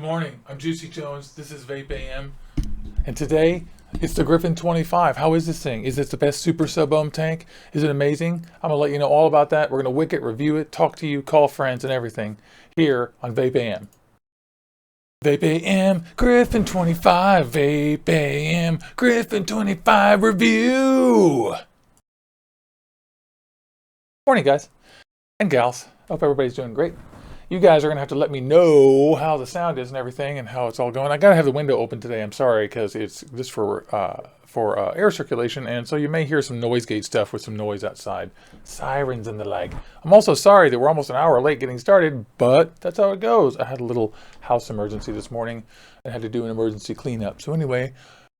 morning. I'm Juicy Jones. This is VapeAM. And today, it's the Griffin 25. How is this thing? Is this the best super sub-ohm tank? Is it amazing? I'm going to let you know all about that. We're going to wick it, review it, talk to you, call friends, and everything here on VapeAM. VapeAM Griffin 25. VapeAM Griffin 25 review. Morning, guys and gals. Hope everybody's doing great. You guys are going to have to let me know how the sound is and everything and how it's all going. I got to have the window open today. I'm sorry, because it's just for air circulation, and so you may hear some noise gate stuff with some noise outside. Sirens and the like. I'm also sorry that we're almost an hour late getting started, but that's how it goes. I had a little house emergency this morning and had to do an emergency cleanup. So anyway,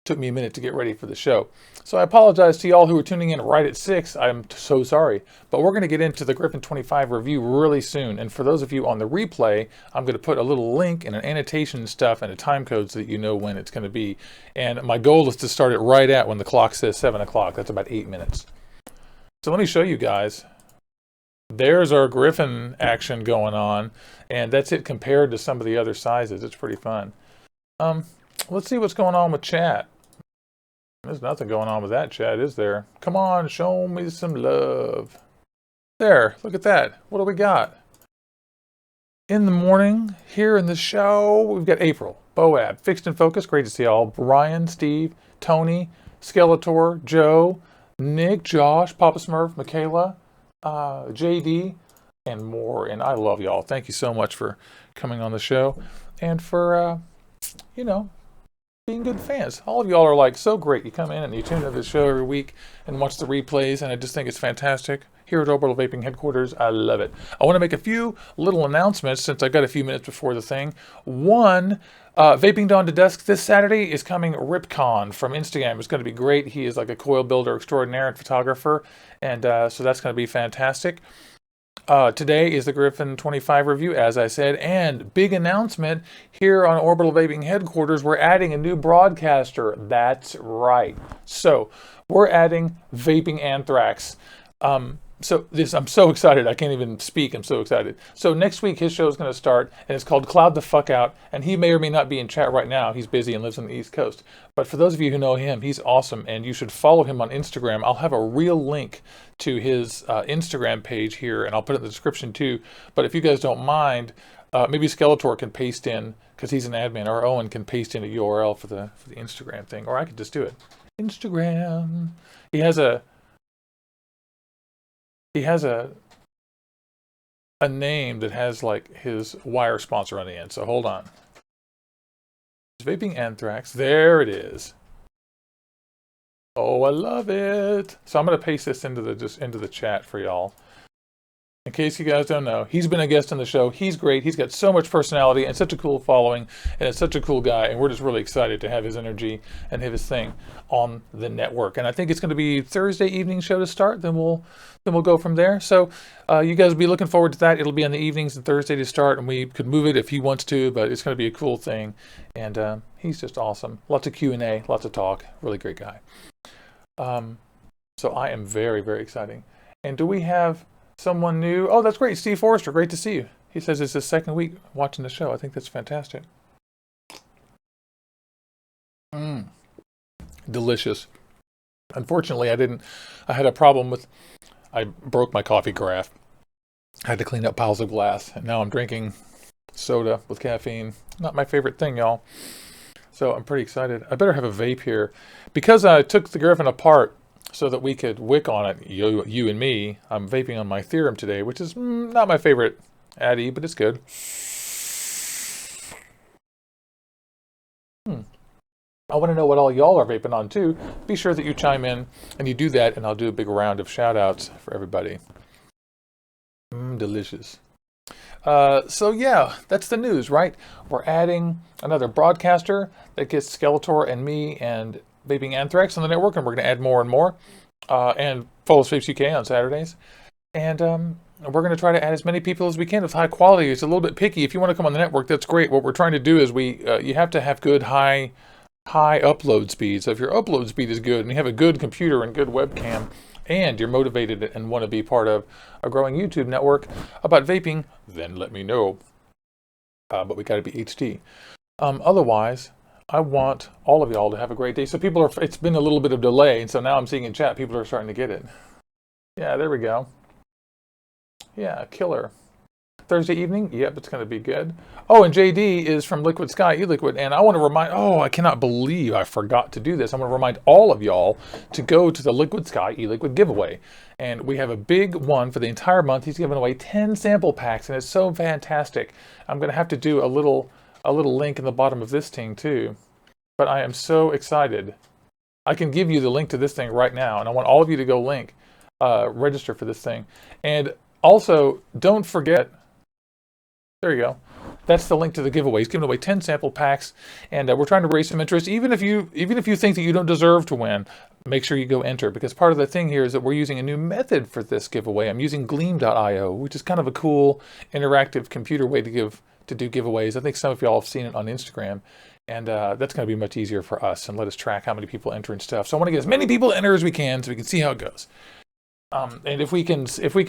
took me a minute to get ready for the show. So I apologize to y'all who are tuning in right at 6. I'm so sorry. But we're going to get into the Griffin 25 review really soon. And for those of you on the replay, I'm going to put a little link and an annotation and stuff and a time code so that you know when it's going to be. And my goal is to start it right at when the clock says 7 o'clock. That's about 8 minutes. So let me show you guys. There's our Griffin action going on. And that's it compared to some of the other sizes. It's pretty fun. Let's see what's going on with chat. There's nothing going on with that chat, is there? Come on, show me some love. There, look at that. What do we got? In the morning, here in the show, we've got April, Boab, Fixed and Focused, great to see y'all. Brian, Steve, Tony, Skeletor, Joe, Nick, Josh, Papa Smurf, Michaela, JD, and more. And I love y'all. Thank you so much for coming on the show and for, being good fans. All of y'all are like so great. You come in and you tune into the show every week and watch the replays, and I just think it's fantastic. Here at Orbital Vaping headquarters, I love it. I want to make a few little announcements since I got a few minutes before the thing. One, Vaping Dawn to Dusk this Saturday is coming Ripcon from Instagram. It's going to be great. He is like a coil builder extraordinaire and photographer, and so that's going to be fantastic. Today is the Griffin 25 review, as I said, and big announcement here on Orbital Vaping headquarters. We're adding a new broadcaster. That's right. So we're adding Vaping Anthrax. I'm so excited. I can't even speak. I'm so excited. So next week his show is going to start, and it's called Cloud the Fuck Out. And he may or may not be in chat right now. He's busy and lives on the East Coast. But for those of you who know him, he's awesome, and you should follow him on Instagram. I'll have a real link to his Instagram page here, and I'll put it in the description too. But if you guys don't mind, maybe Skeletor can paste in, because he's an admin, or Owen can paste in a URL for the Instagram thing, or I could just do it. Instagram. He has a name that has like his wire sponsor on the end. So hold on. Vaping Anthrax. There it is. Oh, I love it. So I'm going to paste this into the chat for y'all. In case you guys don't know, he's been a guest on the show. He's great. He's got so much personality and such a cool following, and it's such a cool guy, and we're just really excited to have his energy and have his thing on the network. And I think it's going to be Thursday evening show to start. Then we'll go from there. So you guys will be looking forward to that. It'll be on the evenings and Thursday to start, and we could move it if he wants to, but it's going to be a cool thing. And he's just awesome. Lots of Q&A, lots of talk. Really great guy. So I am very, very exciting. And do we have someone new? Oh, that's great. Steve Forrester, great to see you. He says it's his second week watching the show. I think that's fantastic. Delicious. Unfortunately, I had a problem with, I broke my coffee carafe. I had to clean up piles of glass, and now I'm drinking soda with caffeine. Not my favorite thing, y'all. So I'm pretty excited. I better have a vape here. Because I took the Griffin apart so that we could wick on it, you and me, I'm vaping on my Theorem today, which is not my favorite Addy, but it's good. I want to know what all y'all are vaping on too. Be sure that you chime in and you do that, and I'll do a big round of shout outs for everybody. Delicious. So yeah, that's the news, right? We're adding another broadcaster that gets Skeletor and me and Vaping Anthrax on the network, and we're going to add more and more. And follow Vapes UK on Saturdays. And we're going to try to add as many people as we can with high quality. It's a little bit picky. If you want to come on the network, that's great. What we're trying to do is you have to have good high upload speed. So if your upload speed is good and you have a good computer and good webcam, and you're motivated and want to be part of a growing YouTube network about vaping, then let me know. But we got to be HD. Otherwise, I want all of y'all to have a great day. So people are, it's been a little bit of delay, and so now I'm seeing in chat, people are starting to get it. Yeah, there we go. Yeah, killer. Thursday evening? Yep, it's going to be good. Oh, and JD is from Liquid Sky eLiquid, and I want to remind, oh, I cannot believe I forgot to do this. I want to remind all of y'all to go to the Liquid Sky eLiquid giveaway. And we have a big one for the entire month. He's giving away 10 sample packs, and it's so fantastic. I'm going to have to do a little link in the bottom of this thing too. But I am so excited. I can give you the link to this thing right now, and I want all of you to go register for this thing. And also, don't forget, there you go. That's the link to the giveaway. He's giving away 10 sample packs, and we're trying to raise some interest. Even if you think that you don't deserve to win, make sure you go enter, because part of the thing here is that we're using a new method for this giveaway. I'm using Gleam.io, which is kind of a cool interactive computer way to do giveaways. I think some of y'all have seen it on Instagram, and that's going to be much easier for us and let us track how many people enter and stuff. So I want to get as many people to enter as we can so we can see how it goes. And if we can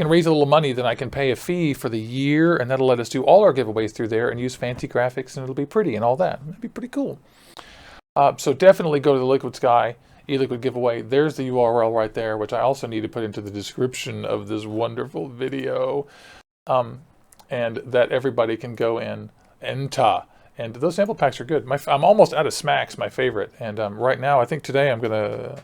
raise a little money, then I can pay a fee for the year, and that'll let us do all our giveaways through there and use fancy graphics, and it'll be pretty and all that. That'd be pretty cool. So definitely go to the Liquid Sky eLiquid giveaway. There's the URL right there, which I also need to put into the description of this wonderful video, and that everybody can go in and enter. And those sample packs are good. I'm almost out of Smacks, my favorite, and right now I think today I'm gonna.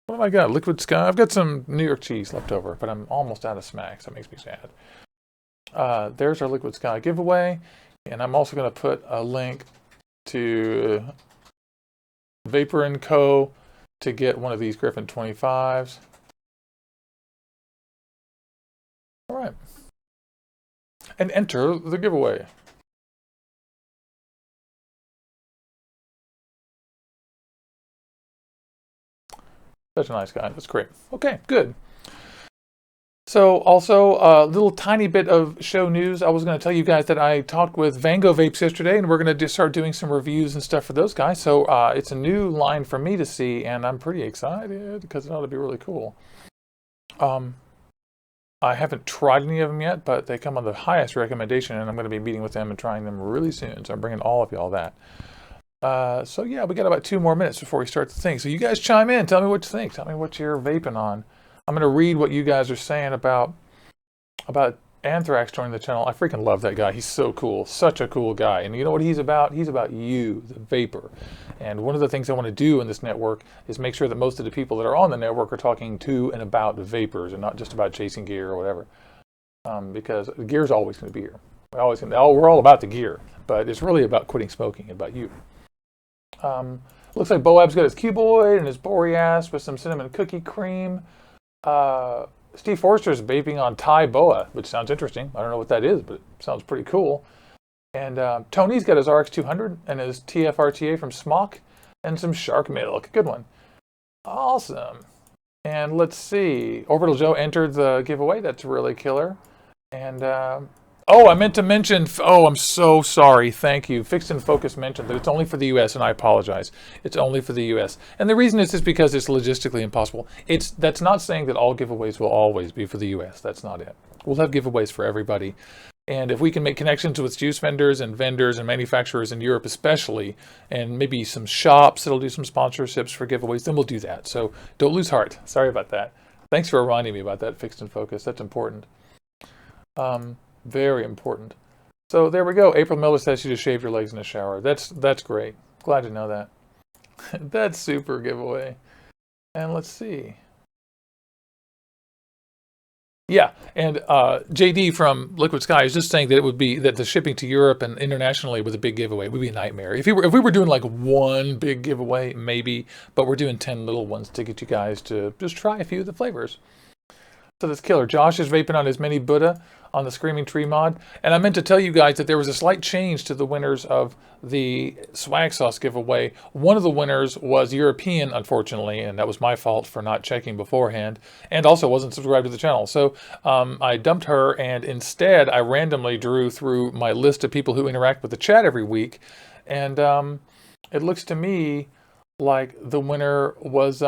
What have I got? Liquid Sky. I've got some New York cheese left over, but I'm almost out of Smacks. That makes me sad. There's our Liquid Sky giveaway, and I'm also going to put a link to Vapor & Co. to get one of these Griffin 25s. All right. And enter the giveaway. Such a nice guy. That's great. Okay, good. So also a little tiny bit of show news. I was going to tell you guys that I talked with Vango Vapes yesterday, and we're going to start doing some reviews and stuff for those guys. So it's a new line for me to see, and I'm pretty excited because it ought to be really cool. I haven't tried any of them yet, but they come on the highest recommendation, and I'm going to be meeting with them and trying them really soon. So I'm bringing all of y'all that. So yeah, we got about 2 more minutes before we start the thing. So you guys chime in. Tell me what you think. Tell me what you're vaping on. I'm going to read what you guys are saying about Anthrax joining the channel. I freaking love that guy. He's so cool. Such a cool guy. And you know what he's about? He's about you, the vapor. And one of the things I want to do in this network is make sure that most of the people that are on the network are talking to and about vapors and not just about chasing gear or whatever. Because gear is always going to be here. We're all about the gear, but it's really about quitting smoking and about you. Looks like Boab's got his cuboid and his Boreas with some cinnamon cookie cream. Steve Forster's vaping on Thai Boa, which sounds interesting. I don't know what that is, but it sounds pretty cool. And Tony's got his RX200 and his TFRTA from Smock and some shark milk. Good one. Awesome. And let's see. Orbital Joe entered the giveaway. That's really killer. And oh, I meant to mention, oh, I'm so sorry. Thank you. Fixed and Focus mentioned that it's only for the U.S., and I apologize. It's only for the U.S. And the reason is because it's logistically impossible. That's not saying that all giveaways will always be for the U.S. That's not it. We'll have giveaways for everybody. And if we can make connections with juice vendors and manufacturers in Europe especially, and maybe some shops that'll do some sponsorships for giveaways, then we'll do that. So don't lose heart. Sorry about that. Thanks for reminding me about that, Fixed and Focus. That's important. Very important. So there we go. April Miller says you just shave your legs in the shower. That's great. Glad to know that. That's super giveaway. And let's see. Yeah, and JD from Liquid Sky is just saying that it would be that the shipping to Europe and internationally with a big giveaway would be a nightmare. If we were doing like one big giveaway, maybe, but we're doing 10 little ones to get you guys to just try a few of the flavors. So that's killer. Josh is vaping on his Mini Buddha on the Screaming Tree mod. And I meant to tell you guys that there was a slight change to the winners of the Swag Sauce giveaway. One of the winners was European, unfortunately, and that was my fault for not checking beforehand, and also wasn't subscribed to the channel. So I dumped her, and instead I randomly drew through my list of people who interact with the chat every week. And it looks to me like the winner was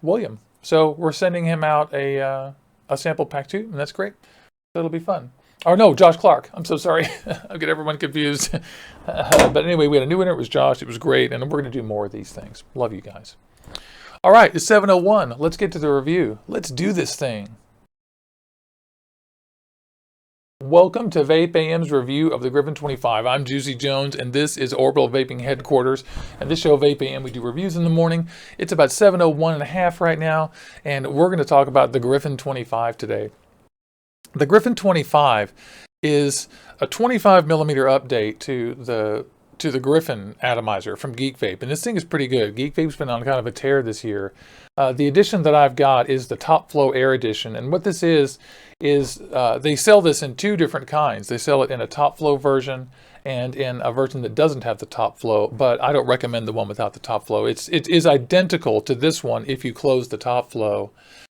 William. So we're sending him out a sample pack too, and that's great. So it'll be fun. Or no, Josh Clark. I'm so sorry. I get everyone confused. But anyway, we had a new winner. It was Josh. It was great. And we're going to do more of these things. Love you guys. All right, it's 7:01. Let's get to the review. Let's do this thing. Welcome to VapeAM's review of the Griffin 25. I'm Juicy Jones, and this is Orbital Vaping headquarters. And this show, VapeAM, we do reviews in the morning. It's about 7:01 and a half right now, and we're going to talk about the Griffin 25 today. The Griffin 25 is a 25 millimeter update to the Griffin atomizer from Geek Vape, and this thing is pretty good. Geek Vape's been on kind of a tear this year. The edition that I've got is the Top Flow Air edition, and what this is they sell this in two different kinds. They sell it in a Top Flow version and in a version that doesn't have the Top Flow, but I don't recommend the one without the Top Flow. It is identical to this one if you close the Top Flow.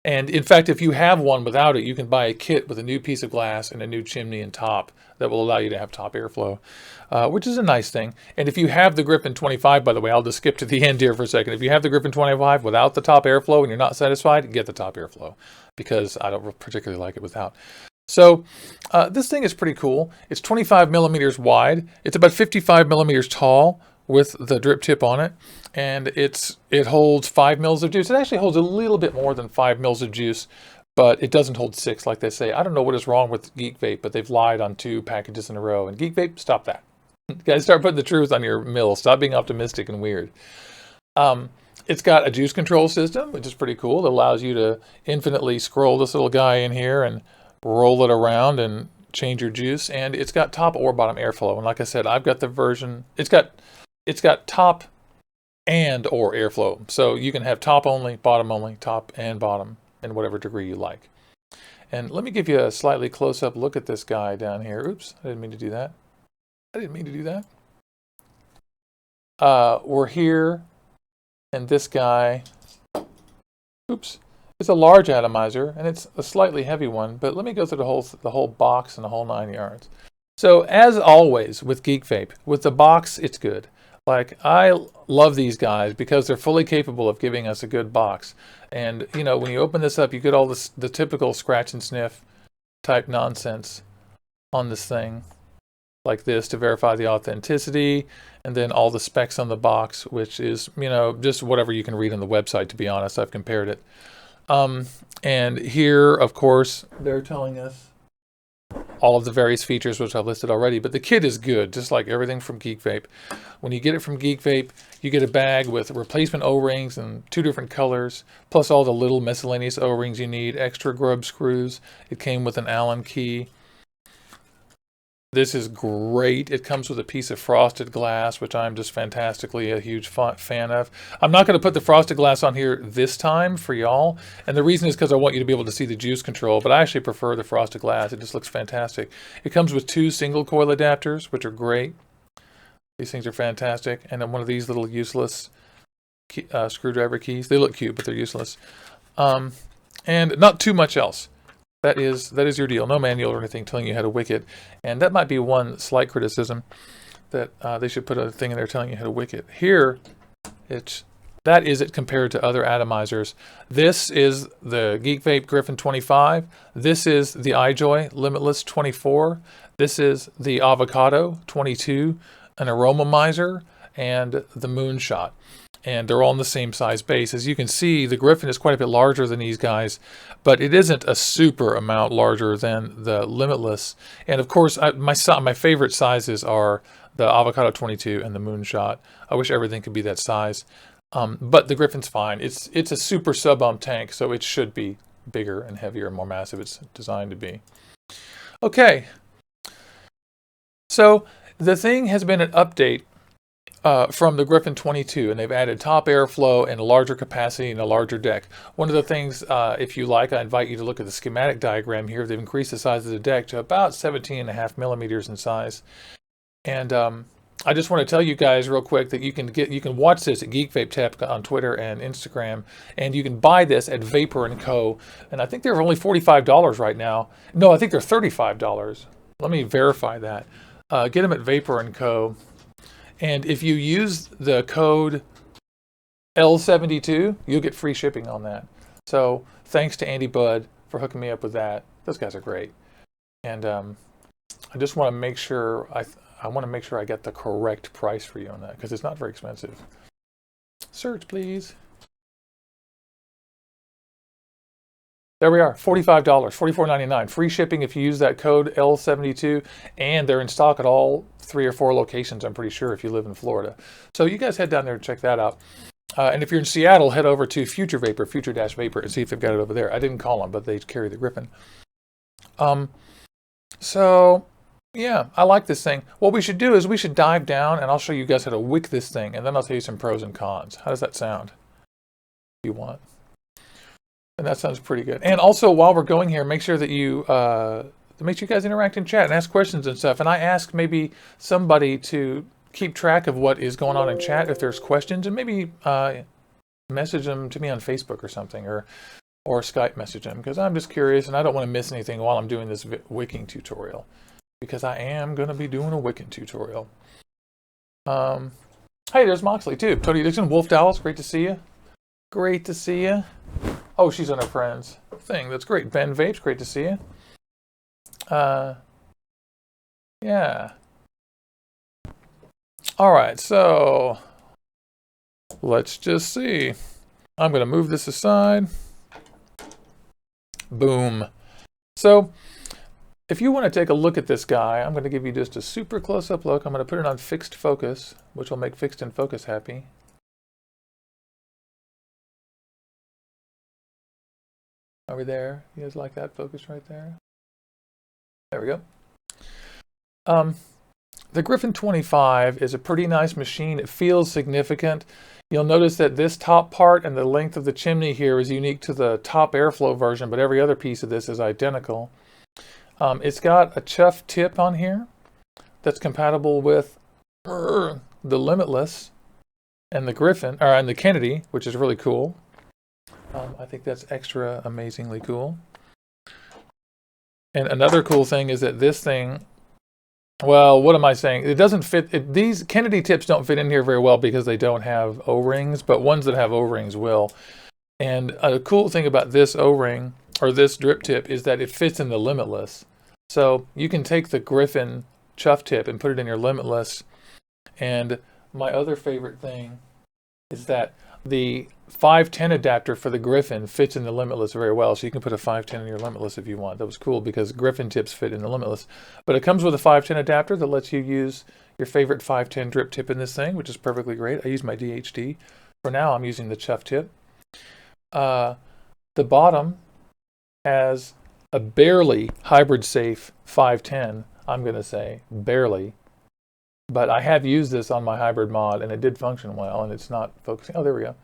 And in fact, if you have one without it, you can buy a kit with a new piece of glass and a new chimney and top that will allow you to have top airflow, which is a nice thing. And if you have the Griffin 25, by the way, I'll just skip to the end here for a second. If you have the Griffin 25 without the top airflow and you're not satisfied, get the top airflow, because I don't particularly like it without. So this thing is pretty cool. It's 25 millimeters wide. It's about 55 millimeters tall with the drip tip on it. And it holds 5 mils of juice. It actually holds a little bit more than 5 mils of juice, but it doesn't hold 6 like they say. I don't know what is wrong with Geek Vape, but they've lied on 2 packages in a row. And Geek Vape, stop that. Guys, start putting the truth on your mill. Stop being optimistic and weird. It's got a juice control system, which is pretty cool. It allows you to infinitely scroll this little guy in here and roll it around and change your juice. And it's got top or bottom airflow. And like I said, I've got the version. It's got top and or airflow, so you can have top only, top and bottom in whatever degree you like. And let me give you a slightly close-up look at this guy down here. Oops, I didn't mean to do that. We're here, and this guy, oops, it's a large atomizer, and it's a slightly heavy one, but let me go through the whole box and the whole 9 yards. So as always with Geek Vape, with the box, it's good. Like, I love these guys because they're fully capable of giving us a good box. And, you know, when you open this up, you get all the typical scratch and sniff type nonsense on this thing, like this, to verify the authenticity, and then all the specs on the box, which is, you know, just whatever you can read on the website, to be honest. I've compared it. And here, of course, they're telling us all of the various features which I've listed already, but the kit is good, just like everything from Geek Vape. When you get it from Geek Vape, you get a bag with replacement O-rings in 2 different colors, plus all the little miscellaneous O-rings you need, extra grub screws. It came with an Allen key. This is great. It comes with a piece of frosted glass, which I'm just fantastically a huge fan of. I'm not going to put the frosted glass on here this time for y'all, and the reason is because I want you to be able to see the juice control, but I actually prefer the frosted glass. It just looks fantastic. It comes with 2 single coil adapters, which are great. These things are fantastic. And then one of these little useless screwdriver keys. They look cute, but they're useless. And not too much else. That is your deal. No manual or anything telling you how to wick it. And that might be one slight criticism, that they should put a thing in there telling you how to wick it. Here, that is it compared to other atomizers. This is the Geek Vape Griffin 25. This is the iJoy Limitless 24. This is the Avocado 22, an Aromamizer, and the Moonshot. And they're all in the same size base. As you can see, the Griffin is quite a bit larger than these guys, but it isn't a super amount larger than the Limitless. And of course, my favorite sizes are the Avocado 22 and the Moonshot. I wish everything could be that size, but the Griffin's fine. It's a super sub-ohm tank, so it should be bigger and heavier and more massive. It's designed to be. Okay, so the thing has been an update from the Griffin 22, and they've added top airflow and a larger capacity and a larger deck. One of the things, if you like, I invite you to look at the schematic diagram here. They've increased the size of the deck to about 17.5 millimeters in size. And I just want to tell you guys real quick that you can watch this at Geek Vape Tech on Twitter and Instagram, and you can buy this at Vapor & Co. And I think they're only $45 right now. No, I think they're $35. Let me verify that. Get them at Vapor & Co. And if you use the code L72, you'll get free shipping on that. So thanks to Andy Budd for hooking me up with that. Those guys are great. And I just want to make sure I want to make sure I get the correct price for you on that, because it's not very expensive. Search, please. There we are, $45, $44.99. Free shipping if you use that code L72, and they're in stock at all 3 or 4 locations, I'm pretty sure, if you live in Florida. So you guys head down there and check that out. And if you're in Seattle, head over to Future Vapor, Future-Vapor, and see if they've got it over there. I didn't call them, but they carry the Griffin. So, yeah, I like this thing. What we should do is we should dive down, and I'll show you guys how to wick this thing, and then I'll tell you some pros and cons. How does that sound? If you want. And that sounds pretty good. And also, while we're going here, make sure that you guys interact in chat and ask questions and stuff. And I ask maybe somebody to keep track of what is going on in chat if there's questions, and maybe message them to me on Facebook or something, or Skype message them, because I'm just curious and I don't want to miss anything while I'm doing this wicking tutorial, because I am going to be doing a wicking tutorial. Hey, there's Moxley too. Tony Dixon, Wolf Dallas, great to see you. Great to see you. Oh, she's on her friend's thing. That's great. Ben Vapes, great to see you. Yeah. All right, so let's just see. I'm going to move this aside. Boom. So if you want to take a look at this guy, I'm going to give you just a super close-up look. I'm going to put it on fixed focus, which will make fixed and focus happy. Are we there? You guys like that focus right there? There we go. The Griffin 25 is a pretty nice machine. It feels significant. You'll notice that this top part and the length of the chimney here is unique to the top airflow version, but every other piece of this is identical. It's got a chuff tip on here that's compatible with the Limitless and the Griffin, and the Kennedy, which is really cool. I think that's extra amazingly cool. And another cool thing is that this thing, well, what am I saying? It doesn't fit, these Kennedy tips don't fit in here very well because they don't have O-rings, but ones that have O-rings will. And a cool thing about this O-ring, or this drip tip, is that it fits in the Limitless. So you can take the Griffin chuff tip and put it in your Limitless. And my other favorite thing is that the 510 adapter for the Griffin fits in the Limitless very well, so you can put a 510 in your Limitless if you want. That was cool because Griffin tips fit in the Limitless. But it comes with a 510 adapter that lets you use your favorite 510 drip tip in this thing, which is perfectly great. I use my DHD. For now, I'm using the chuff tip. The bottom has a barely hybrid safe 510, I'm going to say, barely. But I have used this on my hybrid mod, and it did function well, and it's not focusing. Oh, there we go.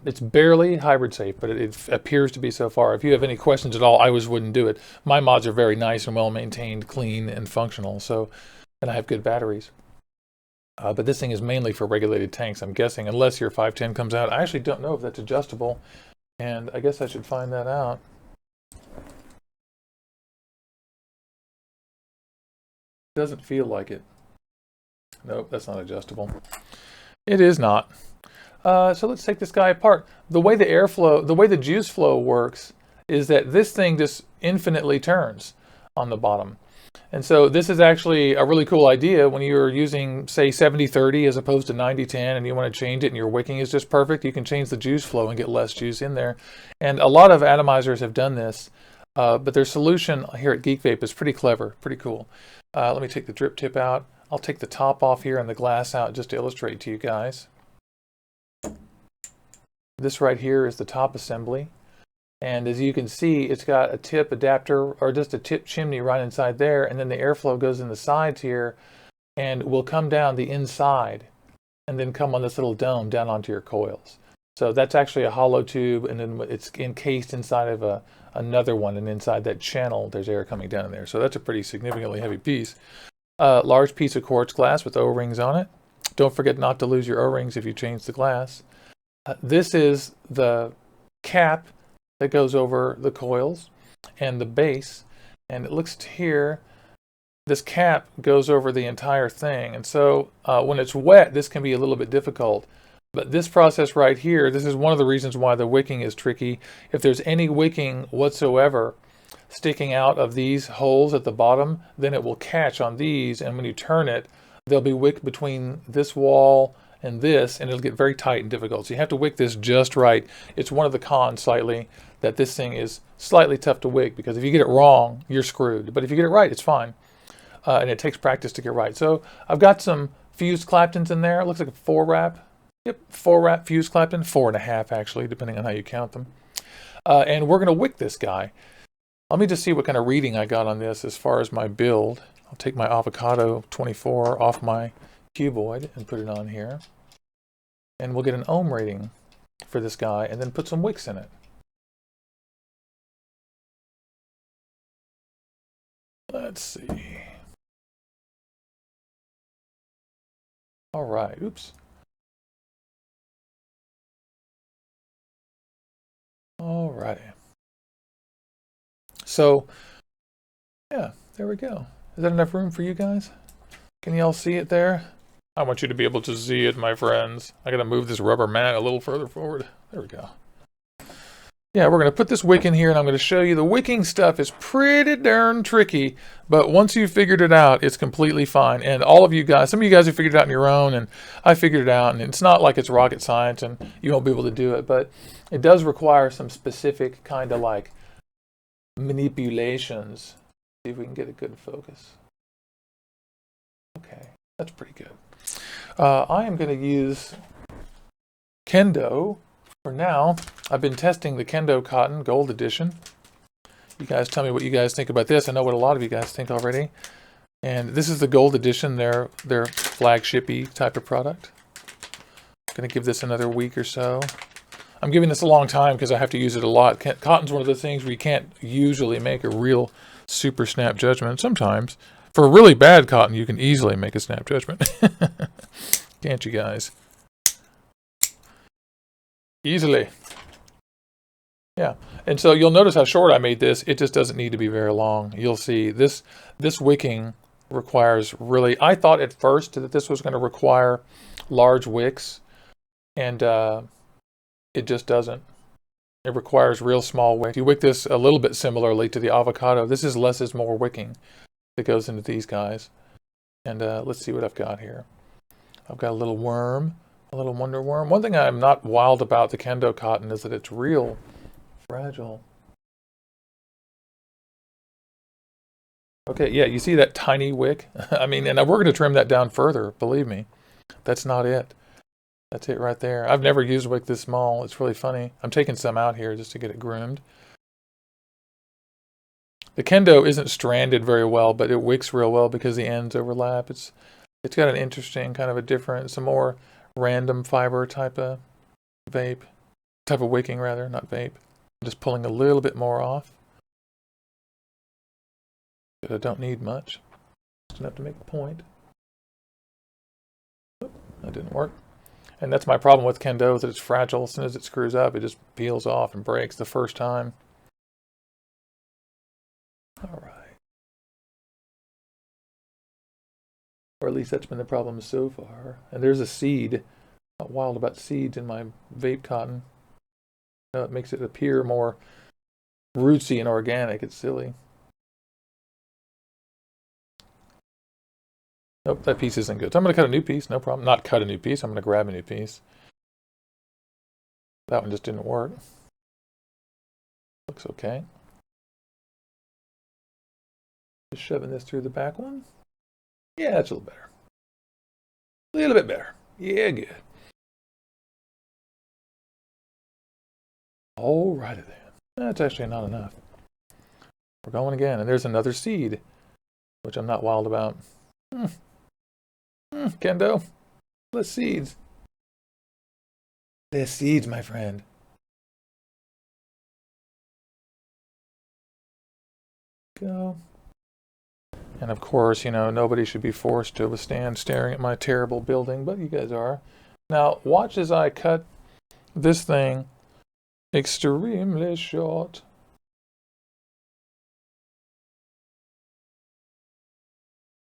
It's barely hybrid safe, but it appears to be so far. If you have any questions at all, I wouldn't do it. My mods are very nice and well-maintained, clean, and functional, so, and I have good batteries. But this thing is mainly for regulated tanks, I'm guessing, unless your 510 comes out. I actually don't know if that's adjustable, and I guess I should find that out. It doesn't feel like it. Nope, that's not adjustable. It is not. So let's take this guy apart. The way the juice flow works is that this thing just infinitely turns on the bottom. And so this is actually a really cool idea when you're using, say, 70-30 as opposed to 90-10, and you want to change it and your wicking is just perfect. You can change the juice flow and get less juice in there. And a lot of atomizers have done this, but their solution here at Geek Vape is pretty clever, pretty cool. Let me take the drip tip out. I'll take the top off here and the glass out just to illustrate to you guys. This right here is the top assembly. And as you can see, it's got a tip adapter, or just a tip chimney right inside there, and then the airflow goes in the sides here and will come down the inside and then come on this little dome down onto your coils. So that's actually a hollow tube, and then it's encased inside of another one, and inside that channel there's air coming down in there. So that's a pretty significantly heavy piece. Large piece of quartz glass with O-rings on it. Don't forget not to lose your O-rings if you change the glass. This is the cap that goes over the coils and the base, and it looks to here, this cap goes over the entire thing. And so when it's wet, this can be a little bit difficult. But this process right here, this is one of the reasons why the wicking is tricky. If there's any wicking whatsoever sticking out of these holes at the bottom, then it will catch on these, and when you turn it, there'll be wick between this wall and this, and it'll get very tight and difficult. So you have to wick this just right. It's one of the cons slightly that this thing is slightly tough to wick, because if you get it wrong, you're screwed. But if you get it right, it's fine. And it takes practice to get right. So I've got some fused Claptons in there. It looks like a 4-wrap. Yep, 4-wrap fused Clapton. 4.5 actually, depending on how you count them. And we're going to wick this guy. Let me just see what kind of reading I got on this as far as my build. I'll take my Avocado 24 off my cuboid and put it on here. And we'll get an ohm rating for this guy and then put some wicks in it. Let's see. All right, oops. All righty. So, yeah, there we go. Is that enough room for you guys? Can y'all see it there? I want you to be able to see it, my friends. I gotta move this rubber mat a little further forward. There we go. Yeah, we're going to put this wick in here, and I'm going to show you the wicking stuff is pretty darn tricky, but once you've figured it out, it's completely fine. And all of you guys, some of you guys have figured it out on your own, and I figured it out, and it's not like it's rocket science and you won't be able to do it, but it does require some specific kind of like manipulations. See if we can get a good focus. Okay, that's pretty good. I am going to use Kendo. For now, I've been testing the Kendo Cotton Gold Edition. You guys tell me what you guys think about this. I know what a lot of you guys think already. And this is the Gold Edition, their flagship-y type of product. I'm going to give this another week or so. I'm giving this a long time because I have to use it a lot. Cotton's one of those things where you can't usually make a real super snap judgment. Sometimes, for really bad cotton, you can easily make a snap judgment. Can't you guys? Easily. Yeah, and so you'll notice how short I made this. It just doesn't need to be very long. You'll see this wicking requires really, I thought at first that this was going to require large wicks, and it just doesn't. It requires real small wicks. You wick this a little bit similarly to the Avocado. This is less is more wicking that goes into these guys. And let's see what I've got here. I've got a little worm. A little wonder worm. One thing I'm not wild about the Kendo Cotton is that it's real fragile. Okay, yeah, you see that tiny wick? I mean, and we're going to trim that down further, believe me. That's not it. That's it right there. I've never used a wick this small. It's really funny. I'm taking some out here just to get it groomed. The Kendo isn't stranded very well, but it wicks real well because the ends overlap. It's got an interesting kind of a different, some more random fiber type of wicking rather, not vape. I'm just pulling a little bit more off. But I don't need much. Just enough to make a point. Oop, that didn't work. And that's my problem with Kendo, is that it's fragile. As soon as it screws up, it just peels off and breaks the first time. All right. Or at least that's been the problem so far. And there's a seed. Not wild about seeds in my vape cotton. It makes it appear more rootsy and organic. It's silly. Nope, that piece isn't good. So I'm going to cut a new piece, no problem. Not cut a new piece, I'm going to grab a new piece. That one just didn't work. Looks okay. Just shoving this through the back one. Yeah, that's a little better. A little bit better. Yeah, good. Alrighty then. That's actually not enough. We're going again, and there's another seed, which I'm not wild about. Kendo, less seeds. Less seeds, my friend. Go. And of course, you know, nobody should be forced to withstand staring at my terrible building, but you guys are. Now, watch as I cut this thing extremely short.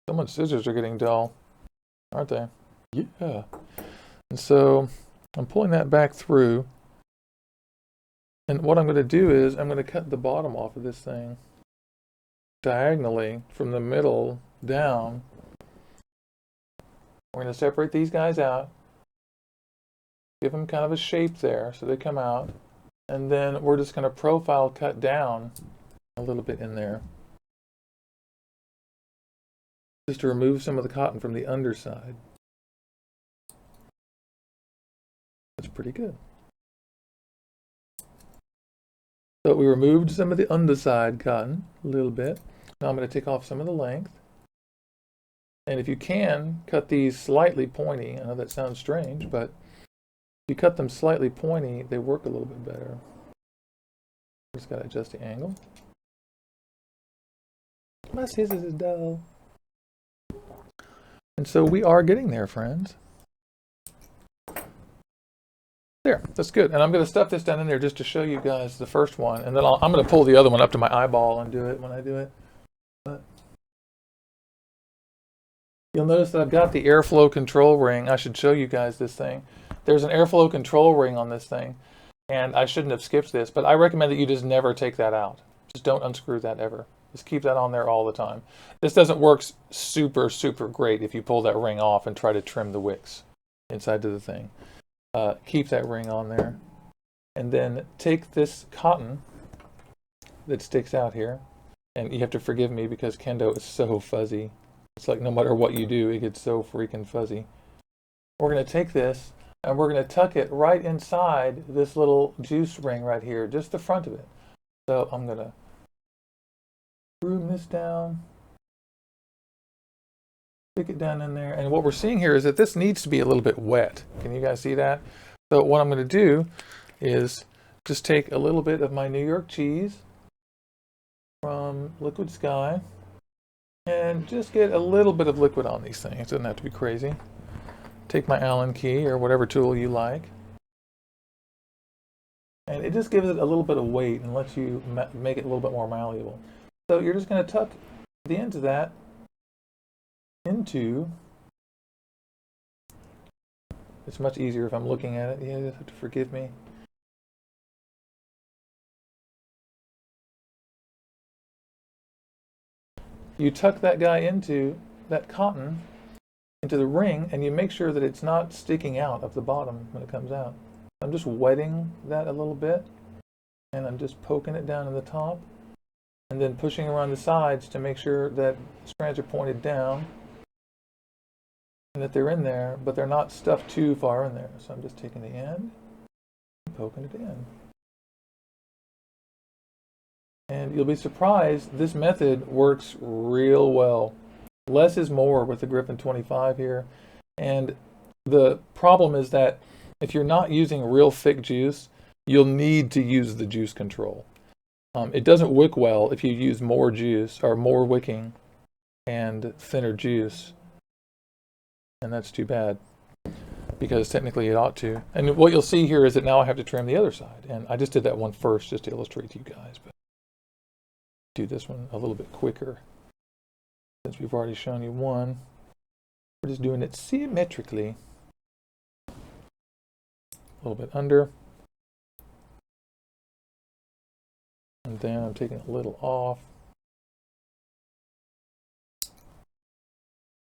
Someone's scissors are getting dull, aren't they? Yeah. And so I'm pulling that back through. And what I'm going to do is I'm going to cut the bottom off of this thing diagonally from the middle down. We're going to separate these guys out, give them kind of a shape there so they come out, and then we're just going to profile cut down a little bit in there, just to remove some of the cotton from the underside. That's pretty good. So we removed some of the underside cotton a little bit. Now I'm going to take off some of the length. And if you can, cut these slightly pointy. I know that sounds strange, but if you cut them slightly pointy, they work a little bit better. Just got to adjust the angle. My scissors is dull. And so we are getting there, friends. There, that's good. And I'm going to stuff this down in there just to show you guys the first one. And then I'm going to pull the other one up to my eyeball and do it when I do it. But you'll notice that I've got the airflow control ring. I should show you guys this thing. There's an airflow control ring on this thing. And I shouldn't have skipped this, but I recommend that you just never take that out. Just don't unscrew that ever. Just keep that on there all the time. This doesn't work super, super great if you pull that ring off and try to trim the wicks inside to the thing. Keep that ring on there. And then take this cotton that sticks out here. And you have to forgive me because kendo is so fuzzy. It's like no matter what you do, it gets so freaking fuzzy. We're going to take this and we're going to tuck it right inside this little juice ring right here, just the front of it. So I'm going to broom this down, stick it down in there. And what we're seeing here is that this needs to be a little bit wet. Can you guys see that? So what I'm going to do is just take a little bit of my New York cheese from Liquid Sky and just get a little bit of liquid on these things. It doesn't have to be crazy. Take my Allen key or whatever tool you like. And it just gives it a little bit of weight and lets you make it a little bit more malleable. So you're just going to tuck the ends of that into, it's much easier if I'm looking at it. You have to forgive me. You tuck that guy into that cotton, into the ring, and you make sure that it's not sticking out of the bottom when it comes out. I'm just wetting that a little bit, and I'm just poking it down in the top, and then pushing around the sides to make sure that strands are pointed down, and that they're in there, but they're not stuffed too far in there. So I'm just taking the end, and poking it in. And you'll be surprised, this method works real well. Less is more with the Griffin 25 here. And the problem is that if you're not using real thick juice, you'll need to use the juice control. It doesn't wick well if you use more juice or more wicking and thinner juice. And that's too bad, because technically it ought to. And what you'll see here is that now I have to trim the other side. And I just did that one first just to illustrate to you guys. But do this one a little bit quicker. Since we've already shown you one, we're just doing it symmetrically. A little bit under. And then I'm taking a little off.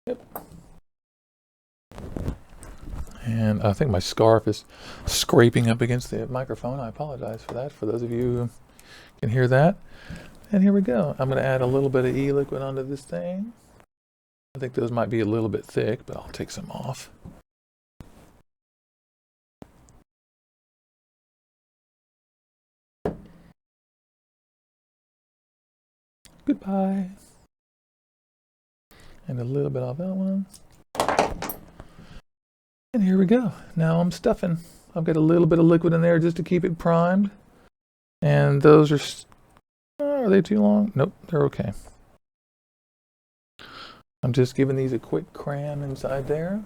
Yep. And I think my scarf is scraping up against the microphone. I apologize for that, for those of you who can hear that. And here we go. I'm going to add a little bit of e-liquid onto this thing. I think those might be a little bit thick, but I'll take some off. Goodbye. And a little bit of that one. And here we go. Now I'm stuffing. I've got a little bit of liquid in there just to keep it primed. And those are they too long? Nope, they're okay. I'm just giving these a quick cram inside there.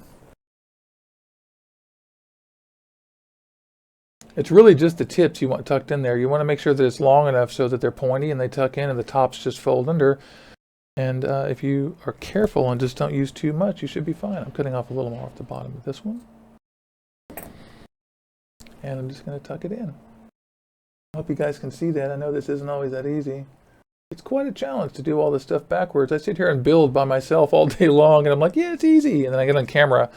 It's really just the tips you want tucked in there. You want to make sure that it's long enough so that they're pointy and they tuck in and the tops just fold under. And if you are careful and just don't use too much, you should be fine. I'm cutting off a little more off the bottom of this one. And I'm just going to tuck it in. I hope you guys can see that. I know this isn't always that easy. It's quite a challenge to do all this stuff backwards. I sit here and build by myself all day long, and I'm like, yeah, it's easy. And then I get on camera,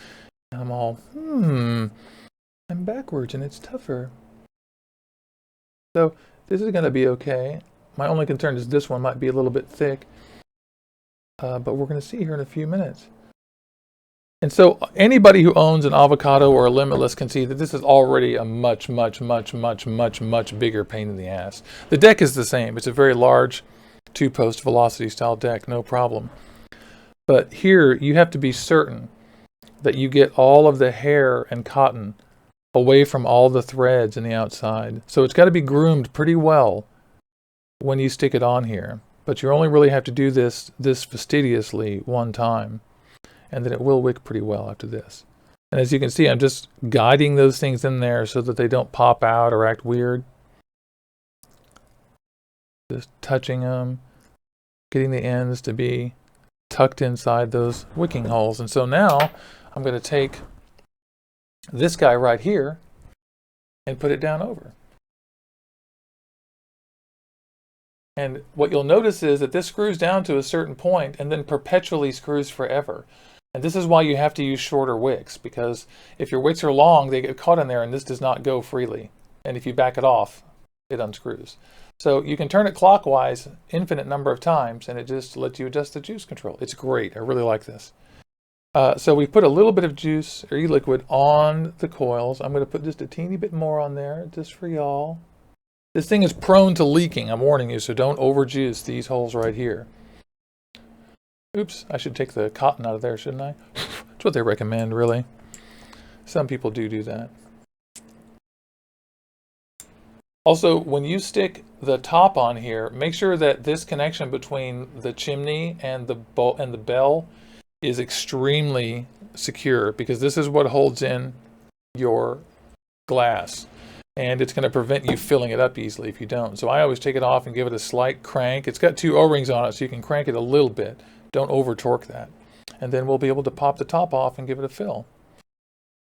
and I'm all, I'm backwards, and it's tougher. So this is going to be okay. My only concern is this one might be a little bit thick. But we're going to see here in a few minutes. And so anybody who owns an avocado or a limitless can see that this is already a much bigger pain in the ass. The deck is the same. It's a very large 2-post velocity style deck, no problem. But here you have to be certain that you get all of the hair and cotton away from all the threads in the outside. So it's got to be groomed pretty well when you stick it on here. But you only really have to do this fastidiously one time. And then it will wick pretty well after this. And as you can see, I'm just guiding those things in there so that they don't pop out or act weird. Just touching them, getting the ends to be tucked inside those wicking holes. And so now I'm going to take this guy right here and put it down over. And what you'll notice is that this screws down to a certain point and then perpetually screws forever. And this is why you have to use shorter wicks, because if your wicks are long, they get caught in there and this does not go freely. And if you back it off, it unscrews. So you can turn it clockwise infinite number of times and it just lets you adjust the juice control. It's great. I really like this. So we put a little bit of juice or e-liquid on the coils. I'm going to put just a teeny bit more on there just for y'all. This thing is prone to leaking, I'm warning you, so don't overjuice these holes right here. Oops, I should take the cotton out of there, shouldn't I? That's what they recommend, really. Some people do that. Also, when you stick the top on here, make sure that this connection between the chimney and the bell is extremely secure, because this is what holds in your glass. And it's going to prevent you filling it up easily if you don't. So I always take it off and give it a slight crank. It's got 2 O-rings on it, so you can crank it a little bit. Don't over torque that. And then we'll be able to pop the top off and give it a fill.